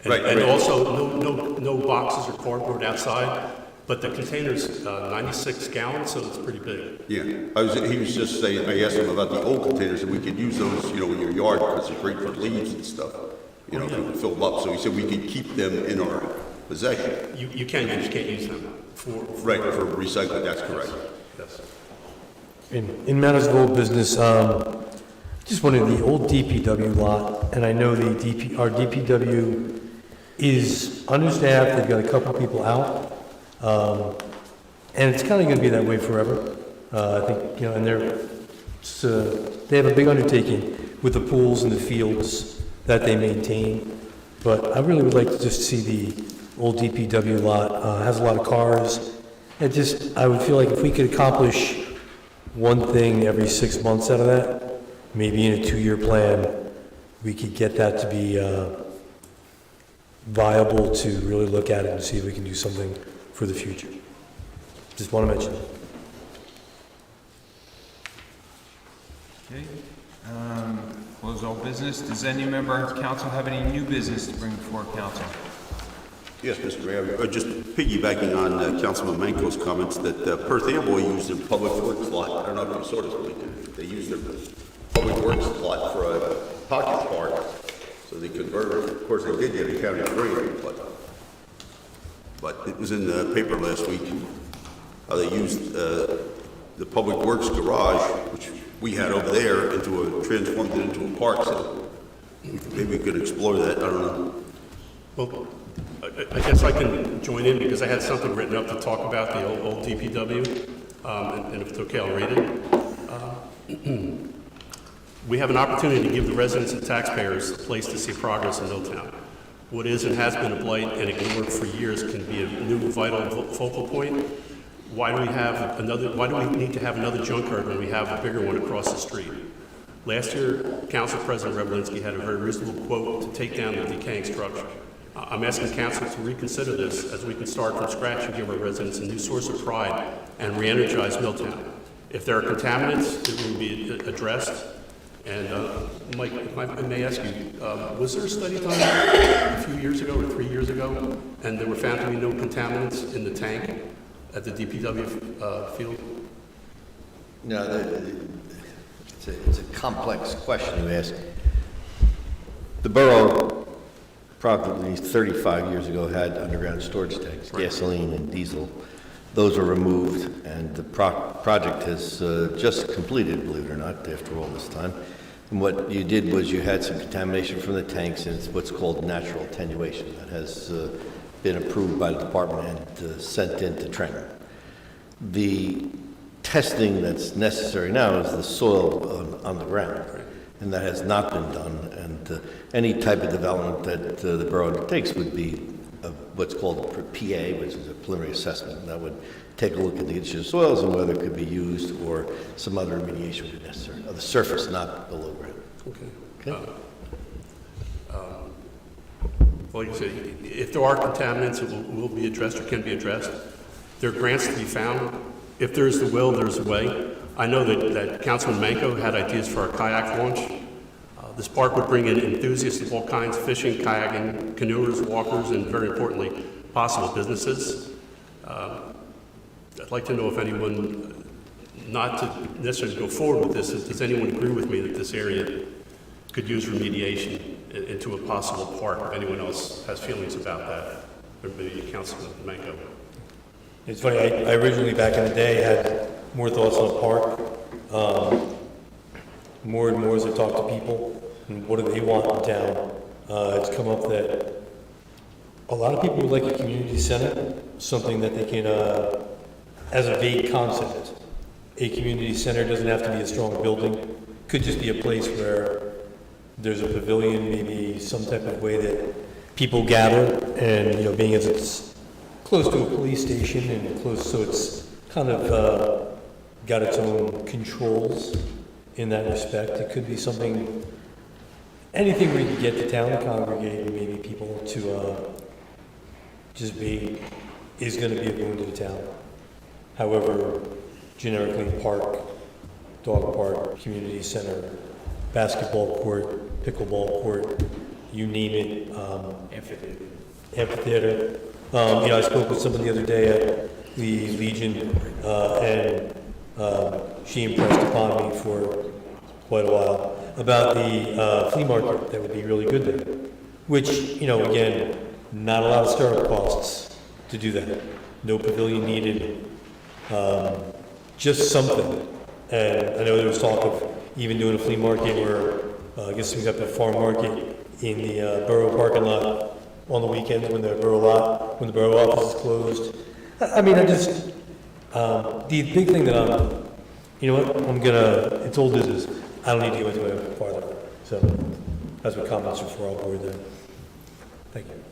And also, no boxes or cardboard outside, but the container's 96 gallons, so it's pretty big. Yeah, he was just saying, I asked him about the old containers, and we could use those, in your yard, because they're great for leaves and stuff. You could fill them up, so he said we could keep them in our possession. You just can't use them for Right, for recycling, that's correct. Yes. In matters of old business, just wanted the old DPW lot, and I know our DPW is understaffed, they've got a couple people out, and it's kind of going to be that way forever. I think, and they have a big undertaking with the pools and the fields that they maintain, but I really would like to just see the old DPW lot, has a lot of cars, and I would feel like if we could accomplish one thing every 6 months out of that, maybe in a 2-year plan, we could get that to be viable to really look at it and see if we can do something for the future. Just want to mention it. Okay. Close all business. Does any member of council have any new business to bring before council? Yes, Mr. Mayor, just piggybacking on Councilman Manco's comments that Perth Amboy used their public works lot. I don't know if you saw this week. They used their public works lot for a pocket park. So they converted, of course, they did get a county grant, but it was in the paper last week how they used the public works garage, which we had over there, transformed it into a park. So maybe we could explore that. I don't know. Well, I guess I can join in because I had something written up to talk about the old DPW, and if it's okay, I'll read it. We have an opportunity to give the residents and taxpayers a place to see progress in Milltown. What is and has been a blight and ignored for years can be a new vital focal point. why do we need to have another junkyard when we have a bigger one across the street? Last year, Council President Revelinsky had a very reasonable quote to take down the decaying structure. I'm asking council to reconsider this as we can start from scratch and give our residents a new source of pride and re-energize Milltown. If there are contaminants, it will be addressed. And Mike, if I may ask you, was there a study done a few years ago or 3 years ago, and there were found to be no contaminants in the tank at the DPW field? No, it's a complex question you ask. The borough, probably 35 years ago, had underground storage tanks, gasoline and diesel. Those were removed, and the project has just completed, believe it or not, after all this time. And what you did was you had some contamination from the tanks, and it's what's called natural attenuation. That has been approved by the department and sent into Trenton. The testing that's necessary now is the soil on the ground, and that has not been done. And any type of development that the borough undertakes would be what's called a PA, which is a preliminary assessment. And that would take a look at the condition of soils and whether it could be used or some other remediation would be necessary. Of the surface, not below ground. Okay. Like I said, if there are contaminants, it will be addressed or can be addressed. There are grants to be found. If there's the will, there's a way. I know that Councilman Manco had ideas for a kayak launch. This park would bring in enthusiasts of all kinds, fishing, kayaking, canoers, walkers, and very importantly, possible businesses. I'd like to know if anyone, not to necessarily go forward with this, does anyone agree with me that this area could use remediation into a possible park? If anyone else has feelings about that, or maybe Councilman Manco. It's funny, I originally, back in the day, had more thoughts on a park. More and more as I talk to people, and what do they want in town, it's come up that a lot of people would like a community center, something that they can, as a vague concept. A community center doesn't have to be a strong building, could just be a place where there's a pavilion, maybe some type of way that people gather, and, you know, being as it's close to a police station and close, so it's kind of got its own controls in that respect. It could be something, anything where you can get the town to congregate and maybe people to just be, is going to be a boon to the town. However, generically, park, dog park, community center, basketball court, pickleball court, you name it. Amphitheater. You know, I spoke with someone the other day at the Legion, and she impressed upon me for quite a while about the flea market that would be really good there, which, you know, again, not a lot of startup costs to do that. No pavilion needed, just something. And I know there was talk of even doing a flea market where, I guess we got the farm market in the borough parking lot on the weekends when the borough office is closed. I mean, I just, the big thing that you know what, it's old business. I don't need to go into it farther. So that's what comments are for. I'll board there. Thank you.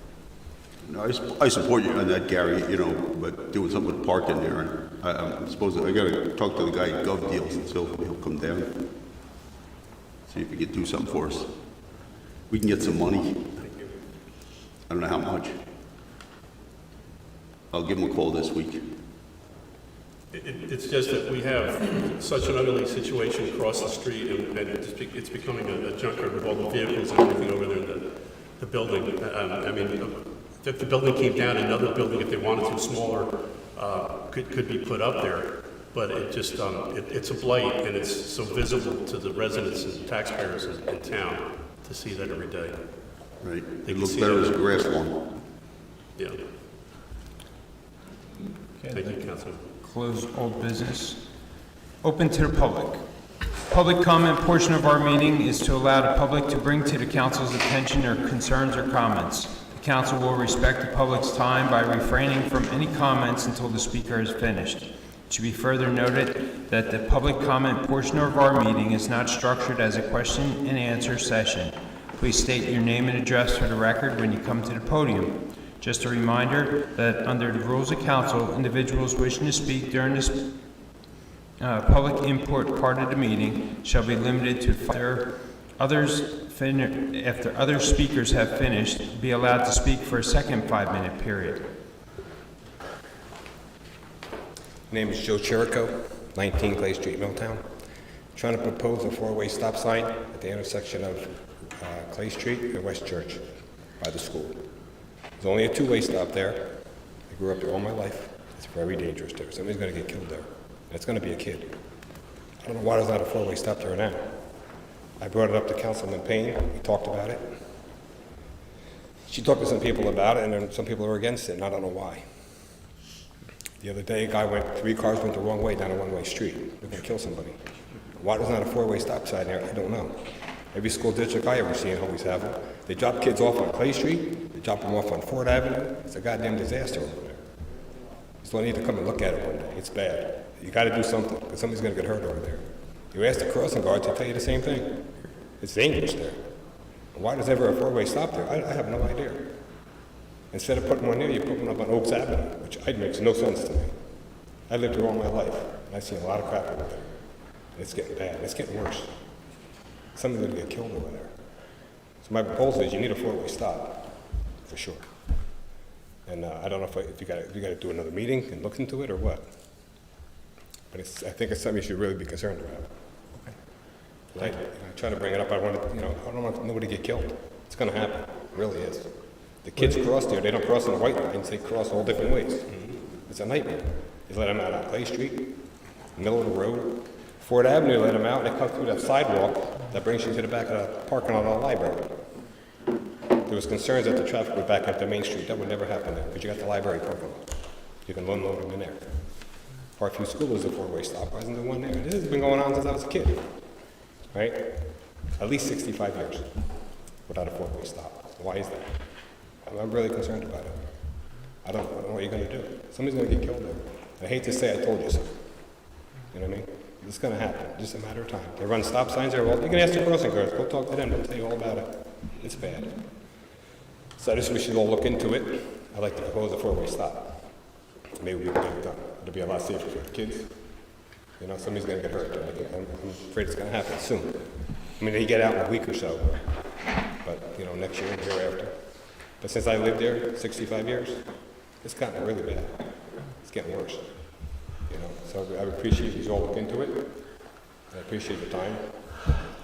No, I support you on that, Gary, you know, but doing something with parking there, and I suppose I gotta talk to the guy at Gov Deals, and so he'll come down. See if he can do something for us. We can get some money. I don't know how much. I'll give him a call this week. It's just that we have such an ugly situation across the street, and it's becoming a junkyard with all the vehicles and everything over there in the building. I mean, if the building came down, another building, if they wanted to, smaller, could be put up there. But it just, it's a blight, and it's so visible to the residents and taxpayers in town to see that every day. Right. It looks better as a grass lawn. Yeah. Thank you, Councilman. Closed old business. Open to the public. Public comment portion of our meeting is to allow the public to bring to the council's attention their concerns or comments. The council will respect the public's time by refraining from any comments until the speaker is finished. It should be further noted that the public comment portion of our meeting is not structured as a question and answer session. Please state your name and address for the record when you come to the podium. Just a reminder that under the rules of council, individuals wishing to speak during this public input part of the meeting shall be limited to after other speakers have finished, be allowed to speak for a second 5-minute period. Name is Joe Chirico, 19 Clay Street, Milltown. Trying to propose a 4-way stop sign at the intersection of Clay Street and West Church by the school. There's only a 2-way stop there. I grew up there all my life. It's very dangerous there. Somebody's going to get killed there. And it's going to be a kid. I don't know why there's not a 4-way stop there now. I brought it up to Councilman Payne. We talked about it. She talked to some people about it, and then some people are against it, and I don't know why. The other day, 3 cars went the wrong way down a 1-way street. They're going to kill somebody. Why there's not a 4-way stop sign there, I don't know. Every school district I ever seen always have them. They drop kids off on Clay Street, they drop them off on Ford Avenue. It's a goddamn disaster over there. So I need to come and look at it one day. It's bad. You got to do something, because somebody's going to get hurt over there. You ask the crossing guards, they'll tell you the same thing. It's dangerous there. Why does ever a 4-way stop there? I have no idea. Instead of putting one there, you put one up on Oaks Avenue, which makes no sense to me. I lived there all my life, and I've seen a lot of crap over there. And it's getting bad. It's getting worse. Somebody's going to get killed over there. So my proposal is you need a 4-way stop, for sure. And I don't know if you got to do another meeting and look into it or what. But I think it's something you should really be concerned about. I try to bring it up. I don't want nobody to get killed. It's going to happen. It really is. The kids cross there. They don't cross in the white lines. They cross all different ways. It's a nightmare. They let them out on Clay Street, middle of the road. Ford Avenue let them out, and they come through that sidewalk that brings you to the back of the parking lot of the library. There was concerns that the traffic would back up to Main Street. That would never happen there, because you got the library parking lot. You can unload them in there. Parkview School is a 4-way stop. Why isn't there one there? This has been going on since I was a kid, right? At least 65 years without a 4-way stop. Why is that? I'm really concerned about it. I don't know what you're going to do. Somebody's going to get killed there. I hate to say I told you so. You know what I mean? It's going to happen. It's just a matter of time. They run stop signs there. Well, you can ask the crossing guards. Go talk to them. They'll tell you all about it. It's bad. So I just wish you'd all look into it. I'd like to propose a 4-way stop. Maybe we can get it done. It'll be a lot safer for the kids. You know, somebody's going to get hurt. I'm afraid it's going to happen soon. I mean, they get out in a week or so. But, you know, next year, the year after. But since I lived there 65 years, it's gotten really bad. It's getting worse. You know, so I would appreciate you all look into it. I appreciate your time.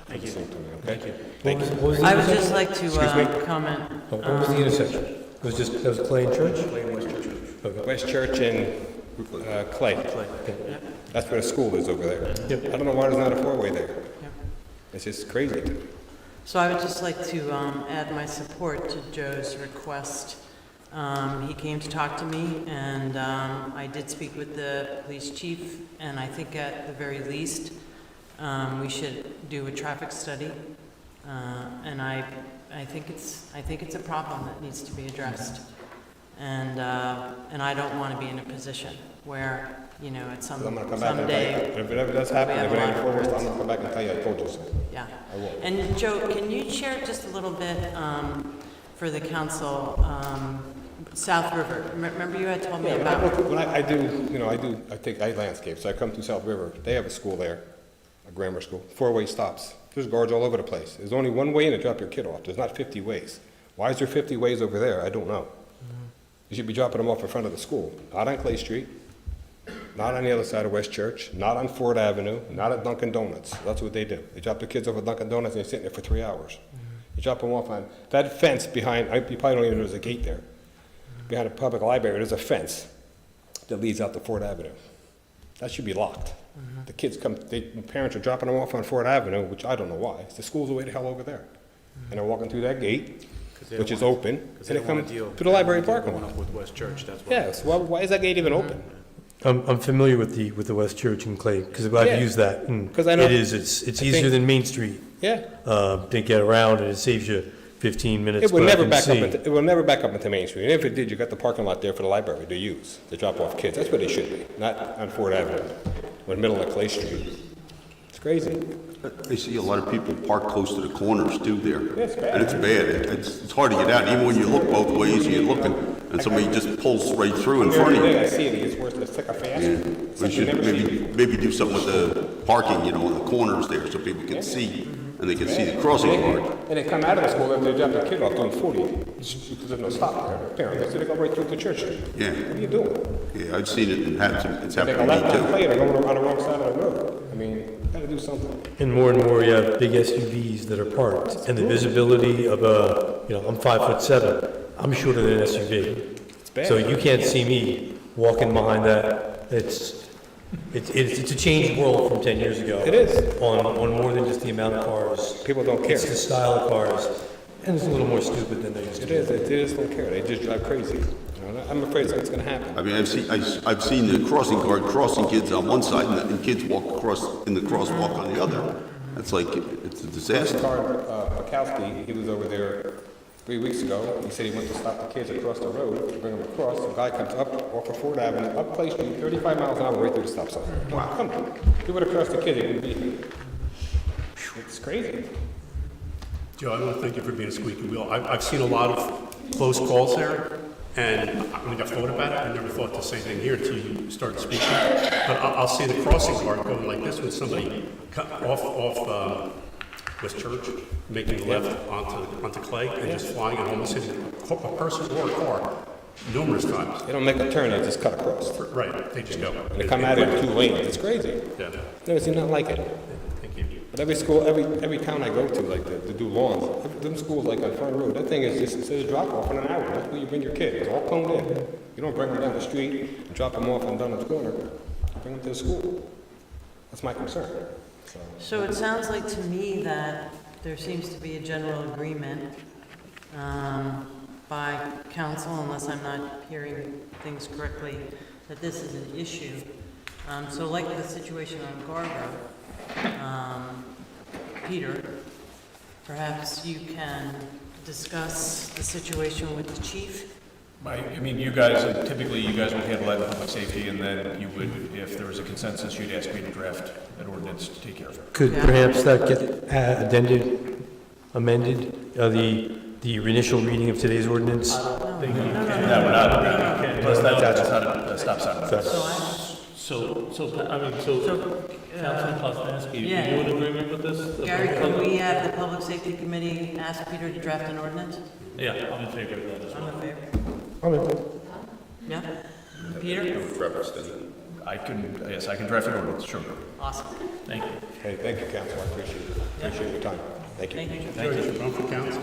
Thank you. To me, okay? Thank you. I would just like to comment. What was the intersection? It was just, that was Clay and Church? Clay and West Church. Okay. West Church and Clay. Okay. That's where the school is over there. Yep. I don't know why there's not a 4-way there. Yep. It's just crazy. So I would just like to add my support to Joe's request. He came to talk to me, and I did speak with the police chief, and I think at the very least, we should do a traffic study. And I think it's a problem that needs to be addressed. And I don't want to be in a position where, you know, at I'm going to come back and tell you. someday. If it ever does happen, if it ain't 4-way stop, I'm going to come back and tell you I told you so. Yeah. I will. And Joe, can you share just a little bit for the council, South River? Remember you had told me about. When I landscape, so I come through South River. They have a school there, a grammar school, 4-way stops. There's guards all over the place. There's only one way in to drop your kid off. There's not 50 ways. Why is there 50 ways over there? I don't know. You should be dropping them off in front of the school, not on Clay Street, not on the other side of West Church, not on Ford Avenue, not at Dunkin' Donuts. That's what they do. They drop their kids off at Dunkin' Donuts and they're sitting there for 3 hours. You drop them off on that fence behind, you probably don't even know there's a gate there. Behind a public library, there's a fence that leads out to Ford Avenue. That should be locked. The kids the parents are dropping them off on Ford Avenue, which I don't know why. The school's way the hell over there. And they're walking through that gate, which is open, and they come to the library parking lot. With West Church, that's why. Yeah, so why is that gate even open? I'm familiar with the West Church and Clay, because I've Yeah. used that. And 'Cause I know- it's easier than Main Street Yeah. to get around, and it saves you 15 minutes. It will but I never can back see- up. It will never back up into Main Street. And if it did, you got the parking lot there for the library to use to drop off kids. That's where they should be, not on Ford Avenue or the middle of Clay Street. It's crazy. I see a lot of people park close to the corners too there. Yeah, it's bad. And it's bad. It's hard to get out. Even when you look both ways, you're looking, and somebody just pulls right through in front of Every you. day I see it, it gets worse, it's thicker fast. Yeah, It's we like you should never see. maybe do something with the parking, you know, in the corners there, so people can see, and they can see the crossing guard. And they come out of the school and they drop their kid off doing 40, because there's no stop there. Parents, they go right through the church street. Yeah. What are you doing? Yeah, I've seen it, and it's They happened go to left on me play, they're going on the wrong side of the road. I mean, gotta do something. And more you have big SUVs that are parked, and the visibility of I'm 5'7", I'm shorter than an SUV. bad. So you can't see me walking behind that. It's a changed world from 10 years ago. It is. On more than just the amount of cars. People don't care. It's the style of cars, and it's a little more stupid than they used to be. They just don't care, they just drive crazy. You know, I'm afraid something's gonna happen. I mean, I've seen the crossing guard crossing kids on one side, and kids walk across in the crosswalk on the other. It's like, it's a disaster. Bukowski, he was over there 3 weeks ago. He said he went to stop the kids across the road, to bring them across. The guy comes up off of Ford Avenue, up Clay Street, 35 miles an hour, right through the stop sign. Wow, come on. He would have crossed the kid, he wouldn't be here. It's crazy. Joe, I want to thank you for being a squeaky wheel. I've seen a lot of close calls there, and I thought about it. I never thought to say anything here until you started speaking. But I'll see the crossing guard going like this with somebody off West Church, making a left onto Clay, and just flying and almost hitting a person or a car numerous times. They don't make a turn, they just cut across. Right, they just go. And they come out in 2 lanes, it's crazy. Yeah, Never seen nothing like it. thank you. But every school, every town I go to, like, to do lawns, them schools like on Front Road, that thing is just, it says drop off in an hour. That's where you bring your kid. It's all coned in. You don't bring them down the street and drop them off and down the corner. You bring them to the school. That's my concern. So it sounds like to me that there seems to be a general agreement by council, unless I'm not hearing things correctly, that this is an issue. So like the situation on Garber, Peter, perhaps you can discuss the situation with the chief? I mean, you guys would handle that in public safety, and then you would, if there was a consensus, you'd ask me to draft an ordinance to take care of it. Could perhaps that get amended, the initial reading of today's ordinance? That would not, plus that's not a stop sign. Councilman Poznanski, Yeah. are you in agreement with this? Gary, could we have the public safety committee ask Peter to draft an ordinance? Yeah, I'm in favor of that as well. I'm in favor. Yeah? Peter? I can draft an ordinance, sure. Awesome. Thank you. Hey, thank you, council, I appreciate your time. Thank you. Thank you. Joe, you should run for council.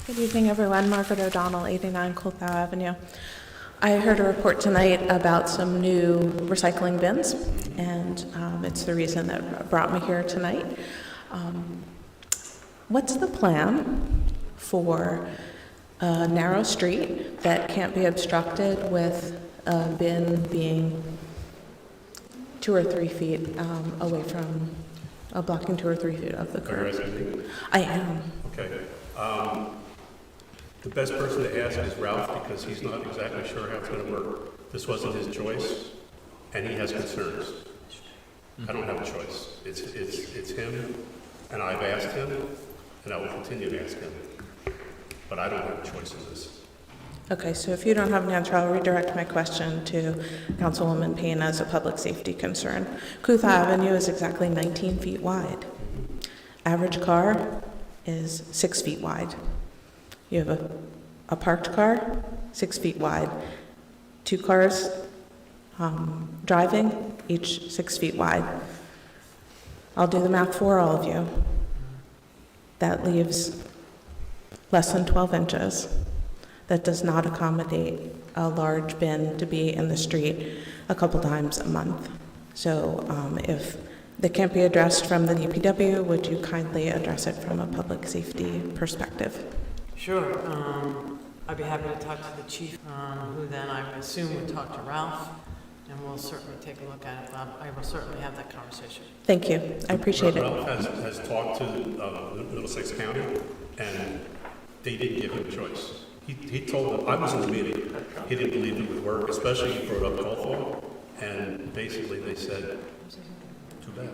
Good evening, everyone. Margaret O'Donnell, 89 Colthow Avenue. I heard a report tonight about some new recycling bins, and it's the reason that brought me here tonight. What's the plan for a narrow street that can't be obstructed with a bin being 2 or 3 feet away from, blocking 2 or 3 feet of the Are you curb? asking me? I am. Okay. The best person to ask is Ralph, because he's not exactly sure how it's going to work. This wasn't his choice, and he has concerns. I don't have a choice. It's him, and I've asked him, and I will continue to ask him. But I don't have a choice in this. Okay, so if you don't have an answer, I'll redirect my question to Councilwoman Payne as a public safety concern. Colthow Avenue is exactly 19 feet wide. Average car is 6 feet wide. You have a parked car, 6 feet wide. 2 cars driving, each 6 feet wide. I'll do the math for all of you. That leaves less than 12 inches. That does not accommodate a large bin to be in the street a couple times a month. So if they can't be addressed from the DPW, would you kindly address it from a public safety perspective? Sure. I'd be happy to talk to the chief, who then I would assume would talk to Ralph, and we'll certainly take a look at it. I will certainly have that conversation. Thank you. I appreciate it. Ralph has talked to Middlesex County, and they didn't give him a choice. He told them, I was in the meeting, he didn't believe it would work, especially he brought up Colthall, and basically they said, too bad.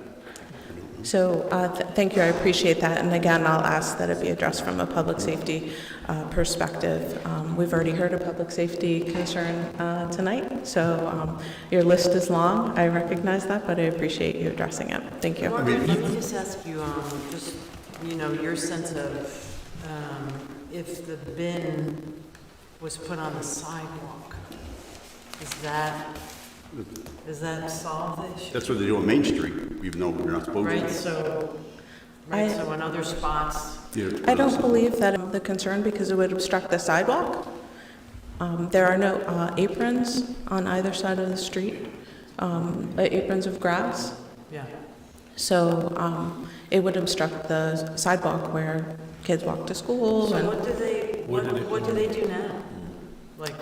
So thank you, I appreciate that. And again, I'll ask that it be addressed from a public safety perspective. We've already heard a public safety concern tonight, so your list is long. I recognize that, but I appreciate you addressing it. Thank you. Margaret, let me just ask you, just, your sense of if the bin was put on the sidewalk, does that solve the issue? That's what they do on Main Street, even though we're not supposed to. Right, so in other spots, I don't believe that the concern, because it would obstruct the sidewalk. There are no aprons on either side of the street, aprons of grass. yeah. So it would obstruct the sidewalk where kids walk to school. So And what do they do now? Like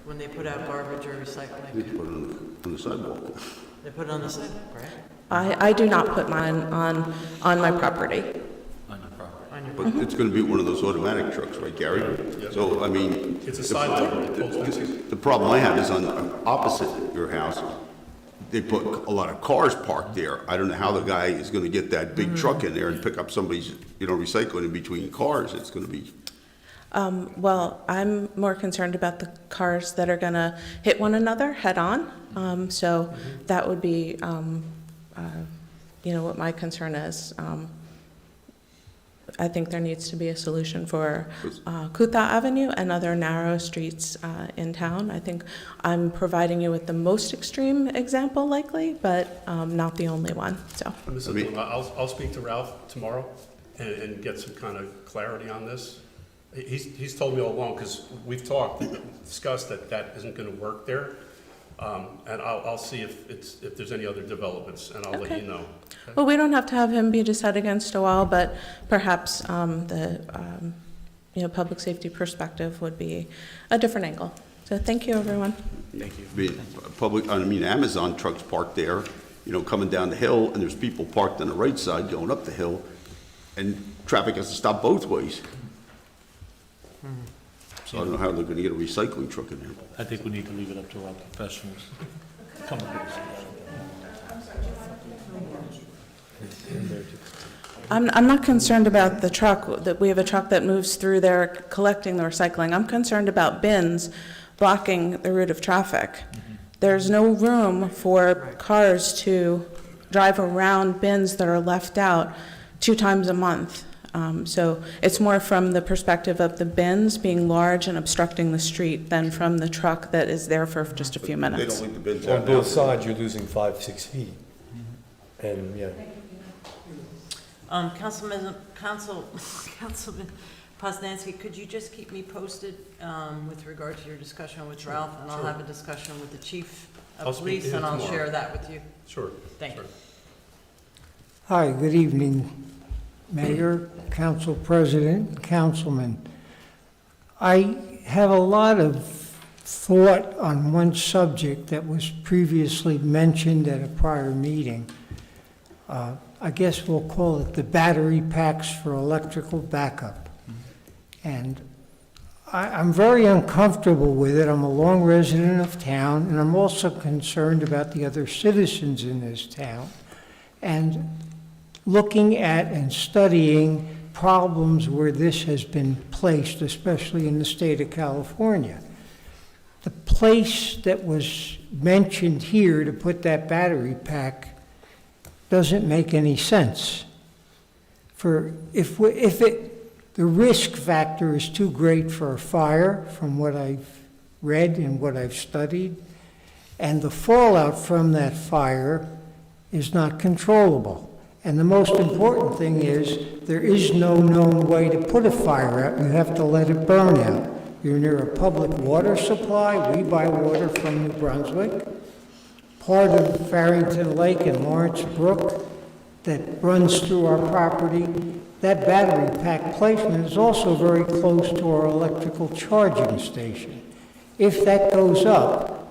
when they put out garbage or They recycling? put it on the sidewalk. They put it on the sidewalk, right? I do not put mine on my property. But it's gonna be one of those automatic trucks, right, Gary? So, I mean. It's a sidewalk. The problem I have is on opposite your house, they put a lot of cars parked there. I don't know how the guy is gonna get that big truck in there and pick up somebody's, recycling in between cars. It's gonna be, Well, I'm more concerned about the cars that are going to hit one another head-on. So that would be, what my concern is. I think there needs to be a solution for Kutha Avenue and other narrow streets in town. I think I'm providing you with the most extreme example likely, but not the only one, so. I'll speak to Ralph tomorrow and get some kind of clarity on this. He's told me all along, because we've discussed that isn't going to work there. And I'll see if there's any other developments, and I'll let you know. Okay? Well, we don't have to have him beat his head against a wall, but perhaps the public safety perspective would be a different angle. So thank you, everyone. Thank you. Amazon trucks parked there, coming down the hill, and there's people parked on the right side going up the hill, and traffic has to stop both ways. So I don't know how they're gonna get a recycling truck in there. I think we need to leave it up to our professionals. Come up with I'm not concerned about the truck, that we have a truck that moves through there collecting the recycling. I'm concerned about bins blocking the route of traffic. There's no room for cars to drive around bins that are left out 2 times a month. So it's more from the perspective of the bins being large and obstructing the street than from the truck that is there for just a few They minutes. don't leave the bins On out both now. sides, you're losing 5-6 feet. And, yeah. Councilman Poznanski, could you just keep me posted with regard to your discussion with Ralph? And I'll have a discussion with the chief I'll of speak police, to you and I'll tomorrow. share that with you. Sure. Thank you. Hi, good evening, Mayor, Council President, Councilman. I have a lot of thought on one subject that was previously mentioned at a prior meeting. I guess we'll call it the battery packs for electrical backup. And I'm very uncomfortable with it. I'm a long resident of town, and I'm also concerned about the other citizens in this town. And looking at and studying problems where this has been placed, especially in the state of California. The place that was mentioned here to put that battery pack doesn't make any sense. The risk factor is too great for a fire, from what I've read and what I've studied, and the fallout from that fire is not controllable. And the most important thing is there is no known way to put a fire out. You have to let it burn out. You're near a public water supply. We buy water from New Brunswick. Part of Farrington Lake and Lawrence Brook that runs through our property, that battery pack placement is also very close to our electrical charging station. If that goes up,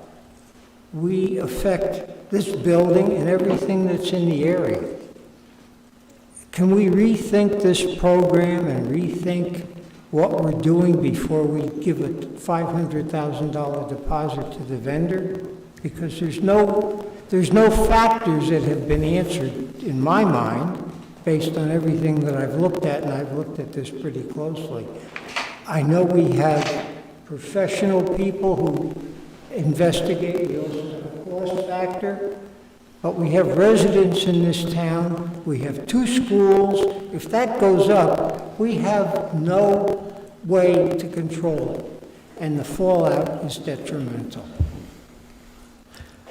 we affect this building and everything that's in the area. Can we rethink this program and rethink what we're doing before we give a $500,000 deposit to the vendor? Because there's there's no factors that have been answered in my mind, based on everything that I've looked at, and I've looked at this pretty closely. I know we have professional people who investigate, we also have a cost factor, but we have residents in this town, we have 2 schools. If that goes up, we have no way to control it, and the fallout is detrimental.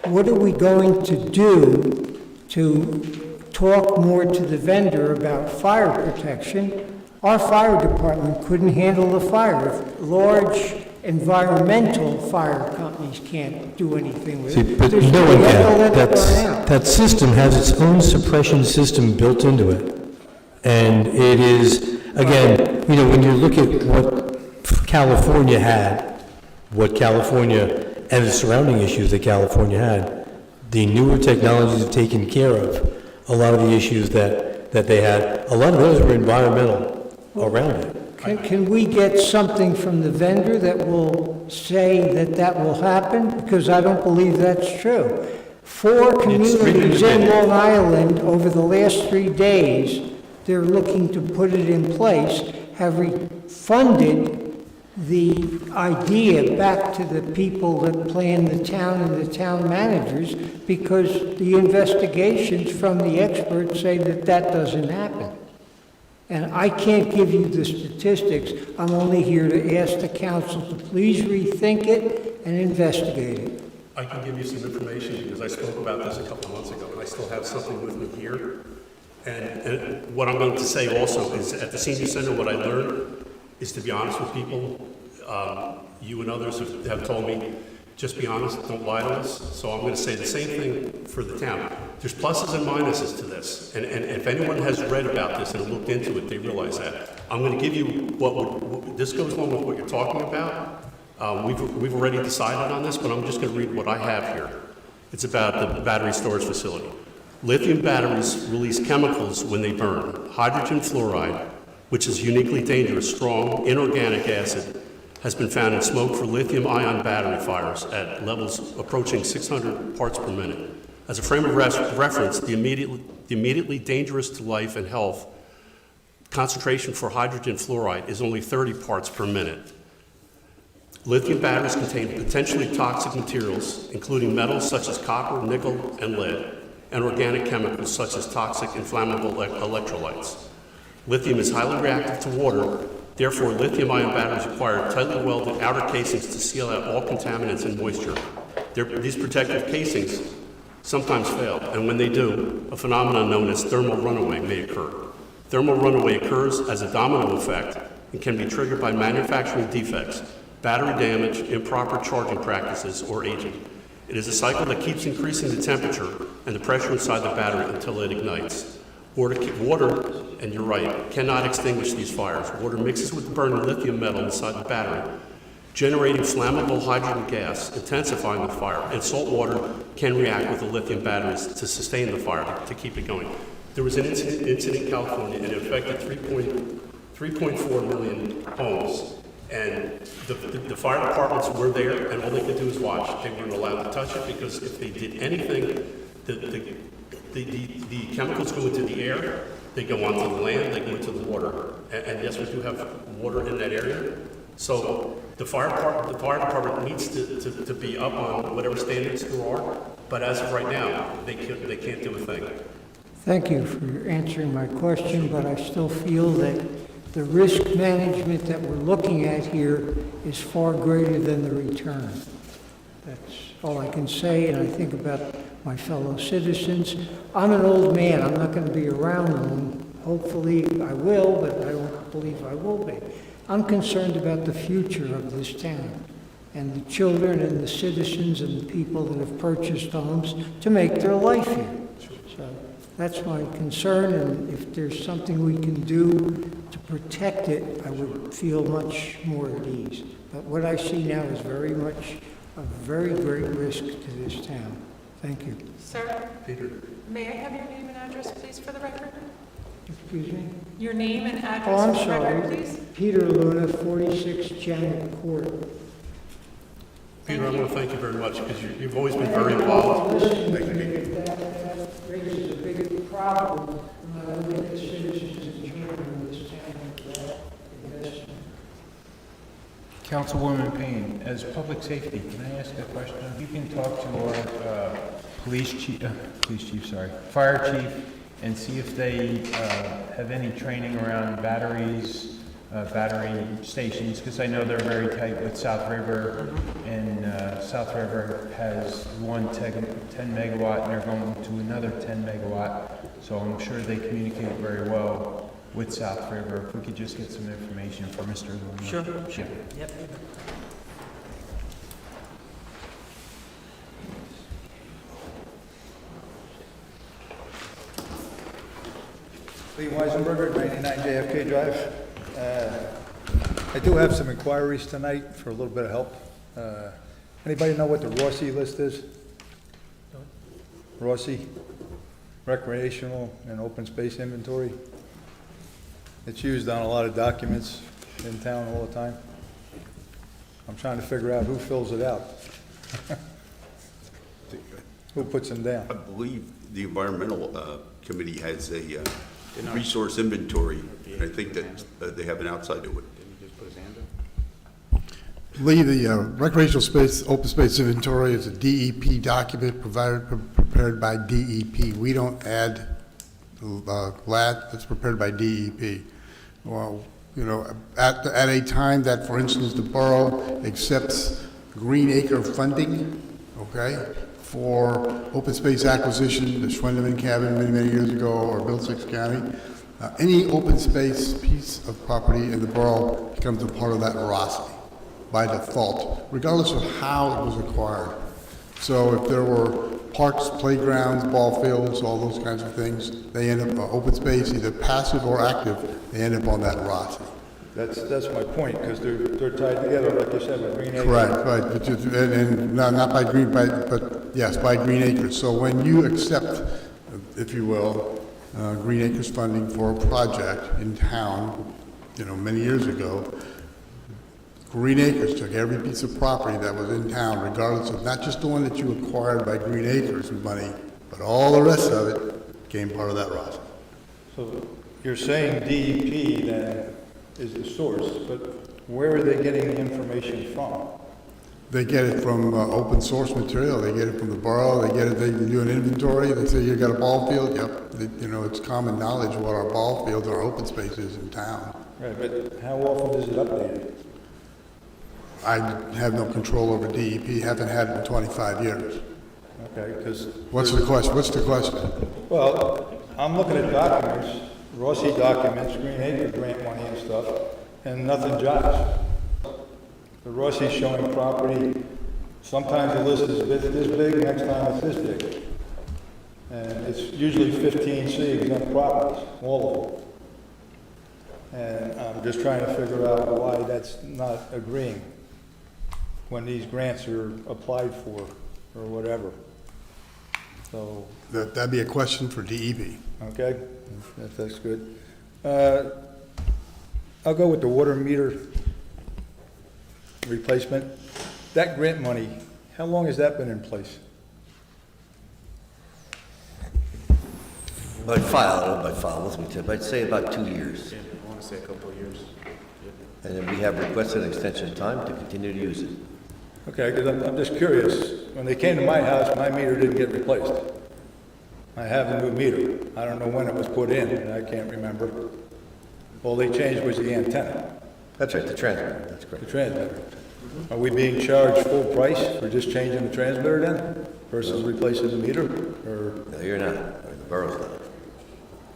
What are we going to do to talk more to the vendor about fire protection? Our fire department couldn't handle the fire. If large environmental fire companies can't do anything with See, it, but there's no no one way to can. let it burn out. That system has its own suppression system built into it. And it is, again, you know, when you look at what California had, what California and the surrounding issues that California had, the newer technologies have taken care of a lot of the issues that they had. A lot of those were environmental around it. Can we get something from the vendor that will say that that will happen? Because I don't believe that's true. 4 communities in Long Island over the last 3 days, they're looking to put it in place, have refunded the idea back to the people that plan the town and the town managers, because the investigations from the experts say that that doesn't happen. And I can't give you the statistics. I'm only here to ask the council to please rethink it and investigate it. I can give you some information because I spoke about this a couple of months ago, and I still have something with me here. And what I'm going to say also is at the senior center, what I learned is to be honest with people. You and others have told me, just be honest, don't lie to us. So I'm going to say the same thing for the town. There's pluses and minuses to this. And if anyone has read about this and looked into it, they realize that. I'm going to give you this goes along with what you're talking about. We've already decided on this, but I'm just going to read what I have here. It's about the battery storage facility. Lithium batteries release chemicals when they burn. Hydrogen fluoride, which is uniquely dangerous, strong, inorganic acid, has been found in smoke for lithium-ion battery fires at levels approaching 600 parts per minute. As a frame of reference, the immediately dangerous to life and health concentration for hydrogen fluoride is only 30 parts per minute. Lithium batteries contain potentially toxic materials, including metals such as copper, nickel, and lead, and organic chemicals such as toxic inflammable electrolytes. Lithium is highly reactive to water. Therefore, lithium-ion batteries require tightly welded outer casings to seal out all contaminants and moisture. These protective casings sometimes fail, and when they do, a phenomenon known as thermal runaway may occur. Thermal runaway occurs as a domino effect and can be triggered by manufacturing defects, battery damage, improper charging practices, or aging. It is a cycle that keeps increasing the temperature and the pressure inside the battery until it ignites. Water, and you're right, cannot extinguish these fires. Water mixes with the burning lithium metal inside the battery, generating flammable hydrogen gas, intensifying the fire, and salt water can react with the lithium batteries to sustain the fire, to keep it going. There was an incident in California, and it affected 3.4 million homes. And the fire departments were there, and all they could do is watch. They weren't allowed to touch it, because if they did anything, the chemicals go into the air, they go onto the land, they go into the water. And yes, we do have water in that area. So the fire department needs to be up on whatever standards there are. But as of right now, they can't do a thing. Thank you for answering my question, but I still feel that the risk management that we're looking at here is far greater than the return. That's all I can say, and I think about my fellow citizens. I'm an old man. I'm not going to be around long. Hopefully I will, but I don't believe I will be. I'm concerned about the future of this town and the children and the citizens and the people that have purchased homes to make their life here. So that's my concern, and if there's something we can do to protect it, I would feel much more at ease. But what I see now is very much a very great risk to this town. Thank you. Sir? Peter. May I have your name and address, please, for the record? Excuse me? Your name and Oh, address I'm for the record, sorry. please? Peter Luna, 46 Janet Court. Peter, I want to thank you very much because you've always been very involved. That raises a big problem with the citizens and children of this town with that investment. Councilwoman Payne, as public safety, can I ask a question? You can talk to our fire chief, and see if they have any training around batteries, battery stations, because I know they're very tight with South River, and South River has 10 megawatt, and they're going to another 10 megawatt, so I'm sure they communicate very well with South River. If we could just get some information for Mr. Luna. Sure. Yeah. Yep. Lee Weisenberger, 99 JFK Drive. I do have some inquiries tonight for a little bit of help. Anybody know what the Rossi list is? Rossi, recreational and open space inventory. It's used on a lot of documents in town all the time. I'm trying to figure out who fills it out. Who puts them down? I believe the environmental committee has a resource inventory, and I think that they have an outside to it. Lee, the recreational space, open space inventory is a DEP document prepared by DEP. We don't add LAT, it's prepared by DEP. Well, you know, at a time that, for instance, the borough accepts green acre funding, okay, for open space acquisition, the Schwendeman cabin many years ago, or Middlesex County, any open space piece of property in the borough becomes a part of that veracity by default, regardless of how it was acquired. So if there were parks, playgrounds, ball fields, all those kinds of things, they end up open space, either passive or active, they end up on that veracity. That's my point, because they're tied together, like you said, with green acres. Correct, right, and not by green, but yes, by green acres. So when you accept, if you will, green acres funding for a project in town, you know, many years ago, Green Acres took every piece of property that was in town, regardless of not just the one that you acquired by Green Acres money, but all the rest of it became part of that roster. So you're saying DEP then is the source, but where are they getting the information from? They get it from open source material. They get it from the borough. They get it. They do an inventory. They say you got a ball field. Yep. You know, it's common knowledge what our ball fields, our open spaces in town. Right, but how often is it updated? I have no control over DEP. Haven't had it in 25 years. Okay, because... What's the question? What's the question? Well, I'm looking at documents, Rossi documents, Green Acre grant money and stuff, and nothing jives. The Rossi's showing property, sometimes the list is this big, next time it's this big. And it's usually 15C exempt properties, all of them. And I'm just trying to figure out why that's not agreeing when these grants are applied for or whatever. So. That'd be a question for DEP. Okay, that's good. I'll go with the water meter replacement. That grant money, how long has that been in place? By file, I'd say about 2 years. Yeah, I want to say a couple of years. And then we have requested an extension of time to continue to use it. Okay, because I'm just curious. When they came to my house, my meter didn't get replaced. I have a new meter. I don't know when it was put in, and I can't remember. All they changed was the antenna. That's right, the transmitter, that's correct. The transmitter. Are we being charged full price for just changing the transmitter then versus replacing the meter? Or No, you're not, or the borough's not.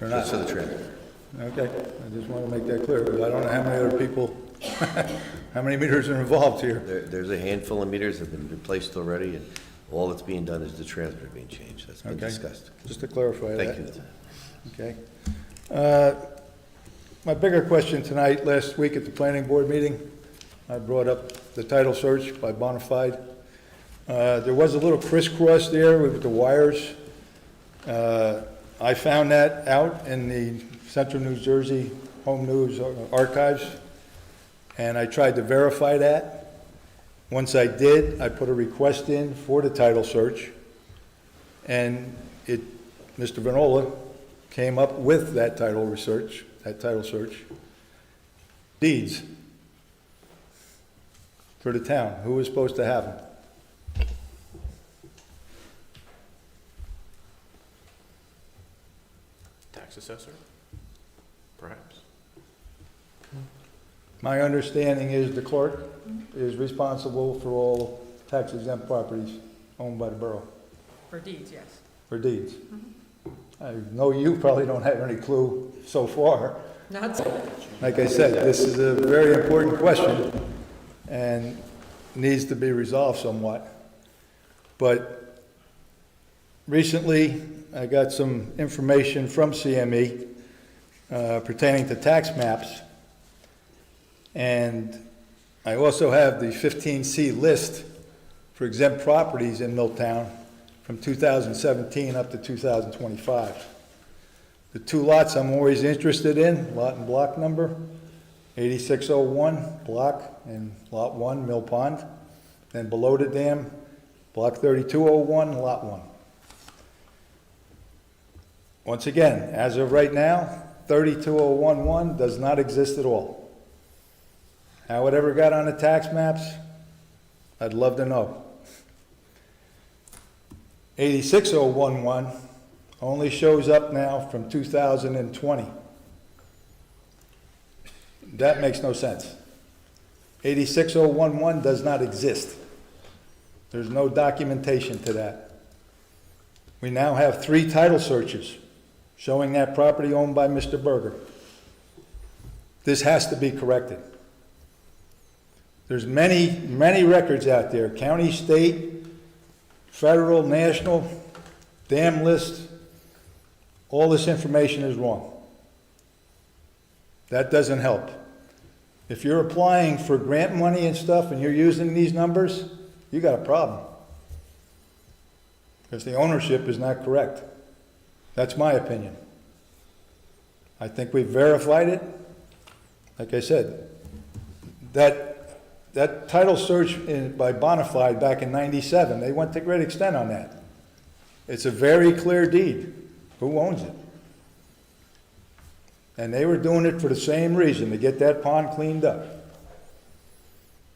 they're not? Just for the transmitter. Okay, I just want to make that clear, because I don't know how many other people, how many meters are involved here. There's a handful of meters that have been replaced already, and all that's being done is the transmitter being changed. That's been Okay, discussed. just to clarify that. Thank you. Okay. My bigger question tonight, last week at the planning board meeting, I brought up the title search by Bonafide. There was a little crisscross there with the wires. I found that out in the Central New Jersey Home News archives, and I tried to verify that. Once I did, I put a request in for the title search, and Mr. Vanola came up with that title search. Deeds for the town. Who was supposed to have them? Tax assessor? Perhaps. My understanding is the clerk is responsible for all tax exempt properties owned by the borough, For deeds, yes. for deeds. I know you probably don't have any clue so far. Not so. Like I said, this is a very important question and needs to be resolved somewhat. But recently, I got some information from CME pertaining to tax maps. And I also have the 15C list for exempt properties in Milltown from 2017 up to 2025. The two lots I'm always interested in, lot and block number, 8601 block and lot 1, Mill Pond. Then below the dam, block 3201, lot 1. Once again, as of right now, 32011 does not exist at all. How it ever got on the tax maps, I'd love to know. 86011 only shows up now from 2020. That makes no sense. 86011 does not exist. There's no documentation to that. We now have 3 title searches showing that property owned by Mr. Berger. This has to be corrected. There's many records out there, county, state, federal, national, dam list. All this information is wrong. That doesn't help. If you're applying for grant money and stuff and you're using these numbers, you got a problem. Because the ownership is not correct. That's my opinion. I think we've verified it. Like I said, that title search by Bonafide back in '97, they went to great extent on that. It's a very clear deed. Who owns it? And they were doing it for the same reason, to get that pond cleaned up.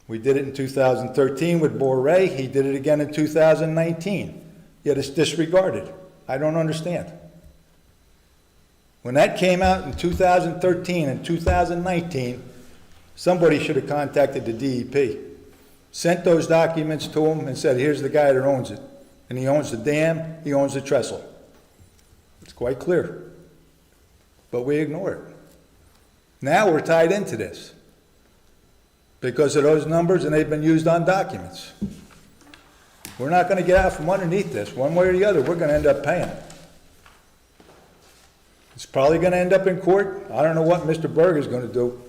We did it in 2013 with Borough. He did it again in 2019. Yet it's disregarded. I don't understand. When that came out in 2013 and 2019, somebody should have contacted the DEP, sent those documents to him and said, here's the guy that owns it. And he owns the dam, he owns the trestle. It's quite clear. But we ignore it. Now we're tied into this because of those numbers, and they've been used on documents. We're not going to get out from underneath this. One way or the other, we're going to end up paying. It's probably going to end up in court. I don't know what Mr. Berg is going to do.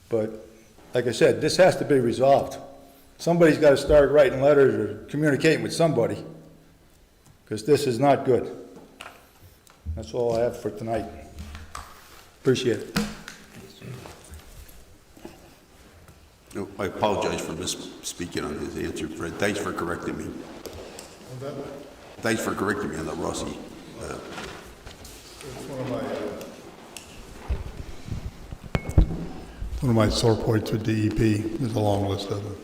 But like I said, this has to be resolved. Somebody's got to start writing letters or communicating with somebody, because this is not good. That's all I have for tonight. Appreciate it. No, I apologize for misspeaking on his answer, Fred. Thanks for correcting me. Thanks for correcting me on the Rossi. One of my sore points with DEP, there's a long list of them.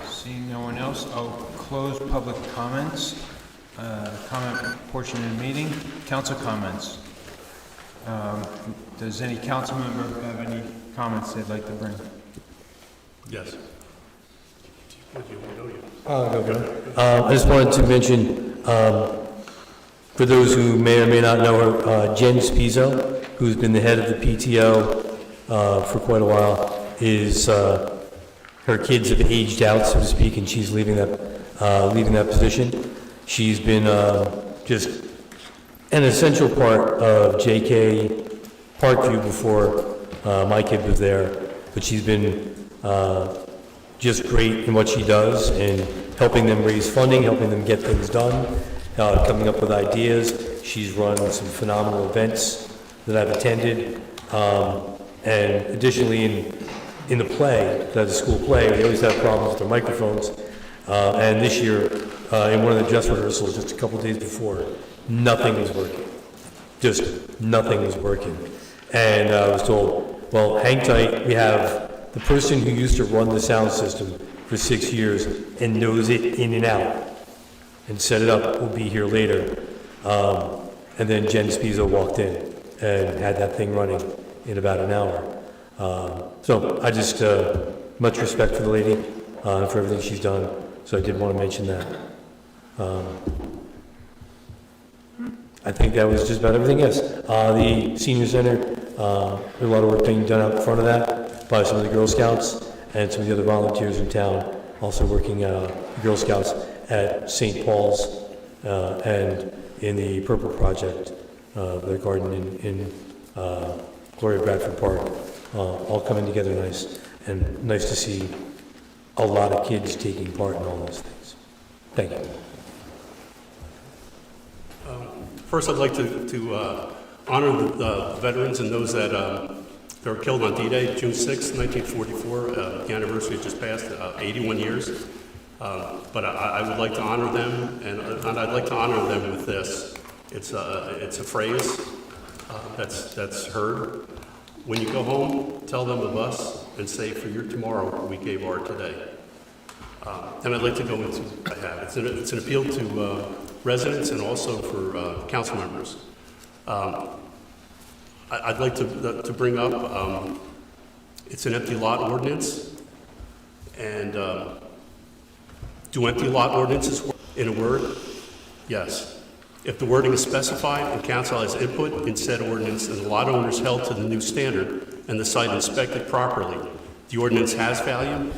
Seeing no one else, I'll close public comments, comment portion of the meeting. Council comments. Does any council member have any comments they'd like to bring? Yes. I just wanted to mention, for those who may or may not know her, Jen Spizo, who's been the head of the PTO for quite a while, is her kids have aged out, so to speak, and she's leaving that position. She's been just an essential part of JK Parkview before my kid was there, but she's been just great in what she does and helping them raise funding, helping them get things done, coming up with ideas. She's run some phenomenal events that I've attended. And additionally, in the play, the school play, they always have problems with their microphones. And this year, in one of the dress rehearsals, just a couple days before, nothing was working. Just nothing was working. And I was told, well, hang tight. We have the person who used to run the sound system for 6 years and knows it in and out and set it up will be here later. And then Jen Spizzo walked in and had that thing running in about an hour. So I just, much respect for the lady, for everything she's done. So I did want to mention that. I think that was just about everything. Yes, the senior center, there's a lot of work being done out in front of that by some of the Girl Scouts and some of the other volunteers in town, also working Girl Scouts at St. Paul's and in the Purple Project, their garden in Gloria Bradford Park, all coming together nice, and nice to see a lot of kids taking part in all those things. Thank you. First, I'd like to honor the veterans and those that were killed on D-Day, June 6, 1944. The anniversary just passed, 81 years. But I would like to honor them, and I'd like to honor them with this. It's a phrase that's heard. When you go home, tell them of us and say, for your tomorrow, we gave our today. And I'd like to go into, it's an appeal to residents and also for council members. I'd like to bring up, it's an empty lot ordinance, and do empty lot ordinances work? In a word, yes. If the wording is specified and council has input in said ordinance and the lot owner is held to the new standard and the site inspected properly, the ordinance has value.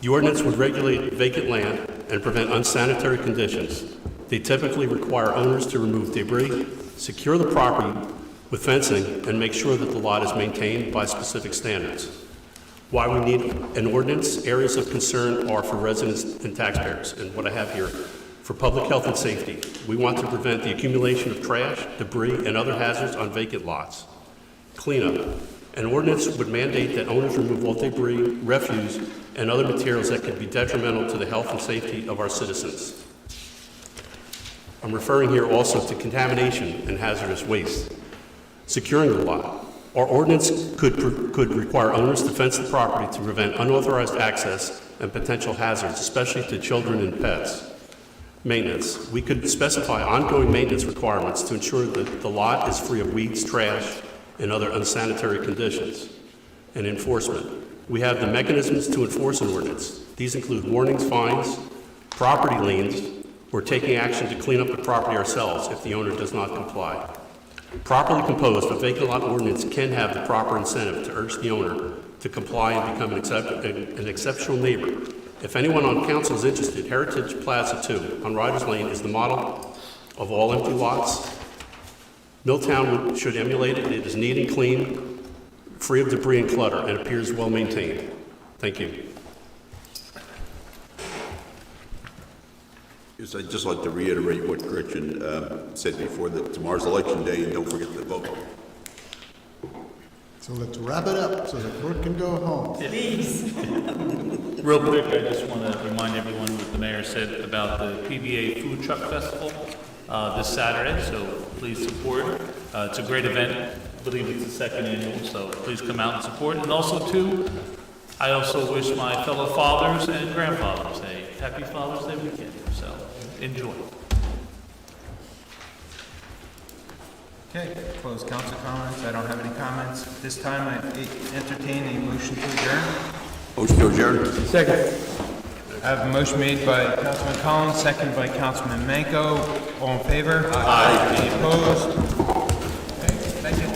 The ordinance would regulate vacant land and prevent unsanitary conditions. They typically require owners to remove debris, secure the property with fencing, and make sure that the lot is maintained by specific standards. Why we need an ordinance, areas of concern are for residents and taxpayers, and what I have here, for public health and safety. We want to prevent the accumulation of trash, debris, and other hazards on vacant lots. Cleanup. An ordinance would mandate that owners remove all debris, refuse, and other materials that could be detrimental to the health and safety of our citizens. I'm referring here also to contamination and hazardous waste. Securing the lot. Our ordinance could require owners to fence the property to prevent unauthorized access and potential hazards, especially to children and pets. Maintenance. We could specify ongoing maintenance requirements to ensure that the lot is free of weeds, trash, and other unsanitary conditions. And enforcement. We have the mechanisms to enforce an ordinance. These include warnings, fines, property liens, or taking action to clean up the property ourselves if the owner does not comply. Properly composed, a vacant lot ordinance can have the proper incentive to urge the owner to comply and become an exceptional neighbor. If anyone on council is interested, Heritage Plaza 2 on Riders Lane is the model of all empty lots. Milltown should emulate it. It is neat and clean, free of debris and clutter, and appears well maintained. Thank you. Yes, I'd just like to reiterate what Gretchen said before, that tomorrow's election day, and don't forget to vote. So let's wrap it up so the clerk can go home. Real quick, I just want to remind everyone what the mayor said about the PBA Food Truck Festival this Saturday, so please support. It's a great event. I believe it's the second annual, so please come out and support. And also, too, I also wish my fellow fathers and grandfathers a happy Father's Day weekend, so enjoy. Okay, close council comments. I don't have any comments. This time I entertain a motion to adjourn. Motion to adjourn. Second. I have a motion made by Councilman Collins, seconded by Councilman Manco. All in favor? Aye. Any opposed? Okay, thank you.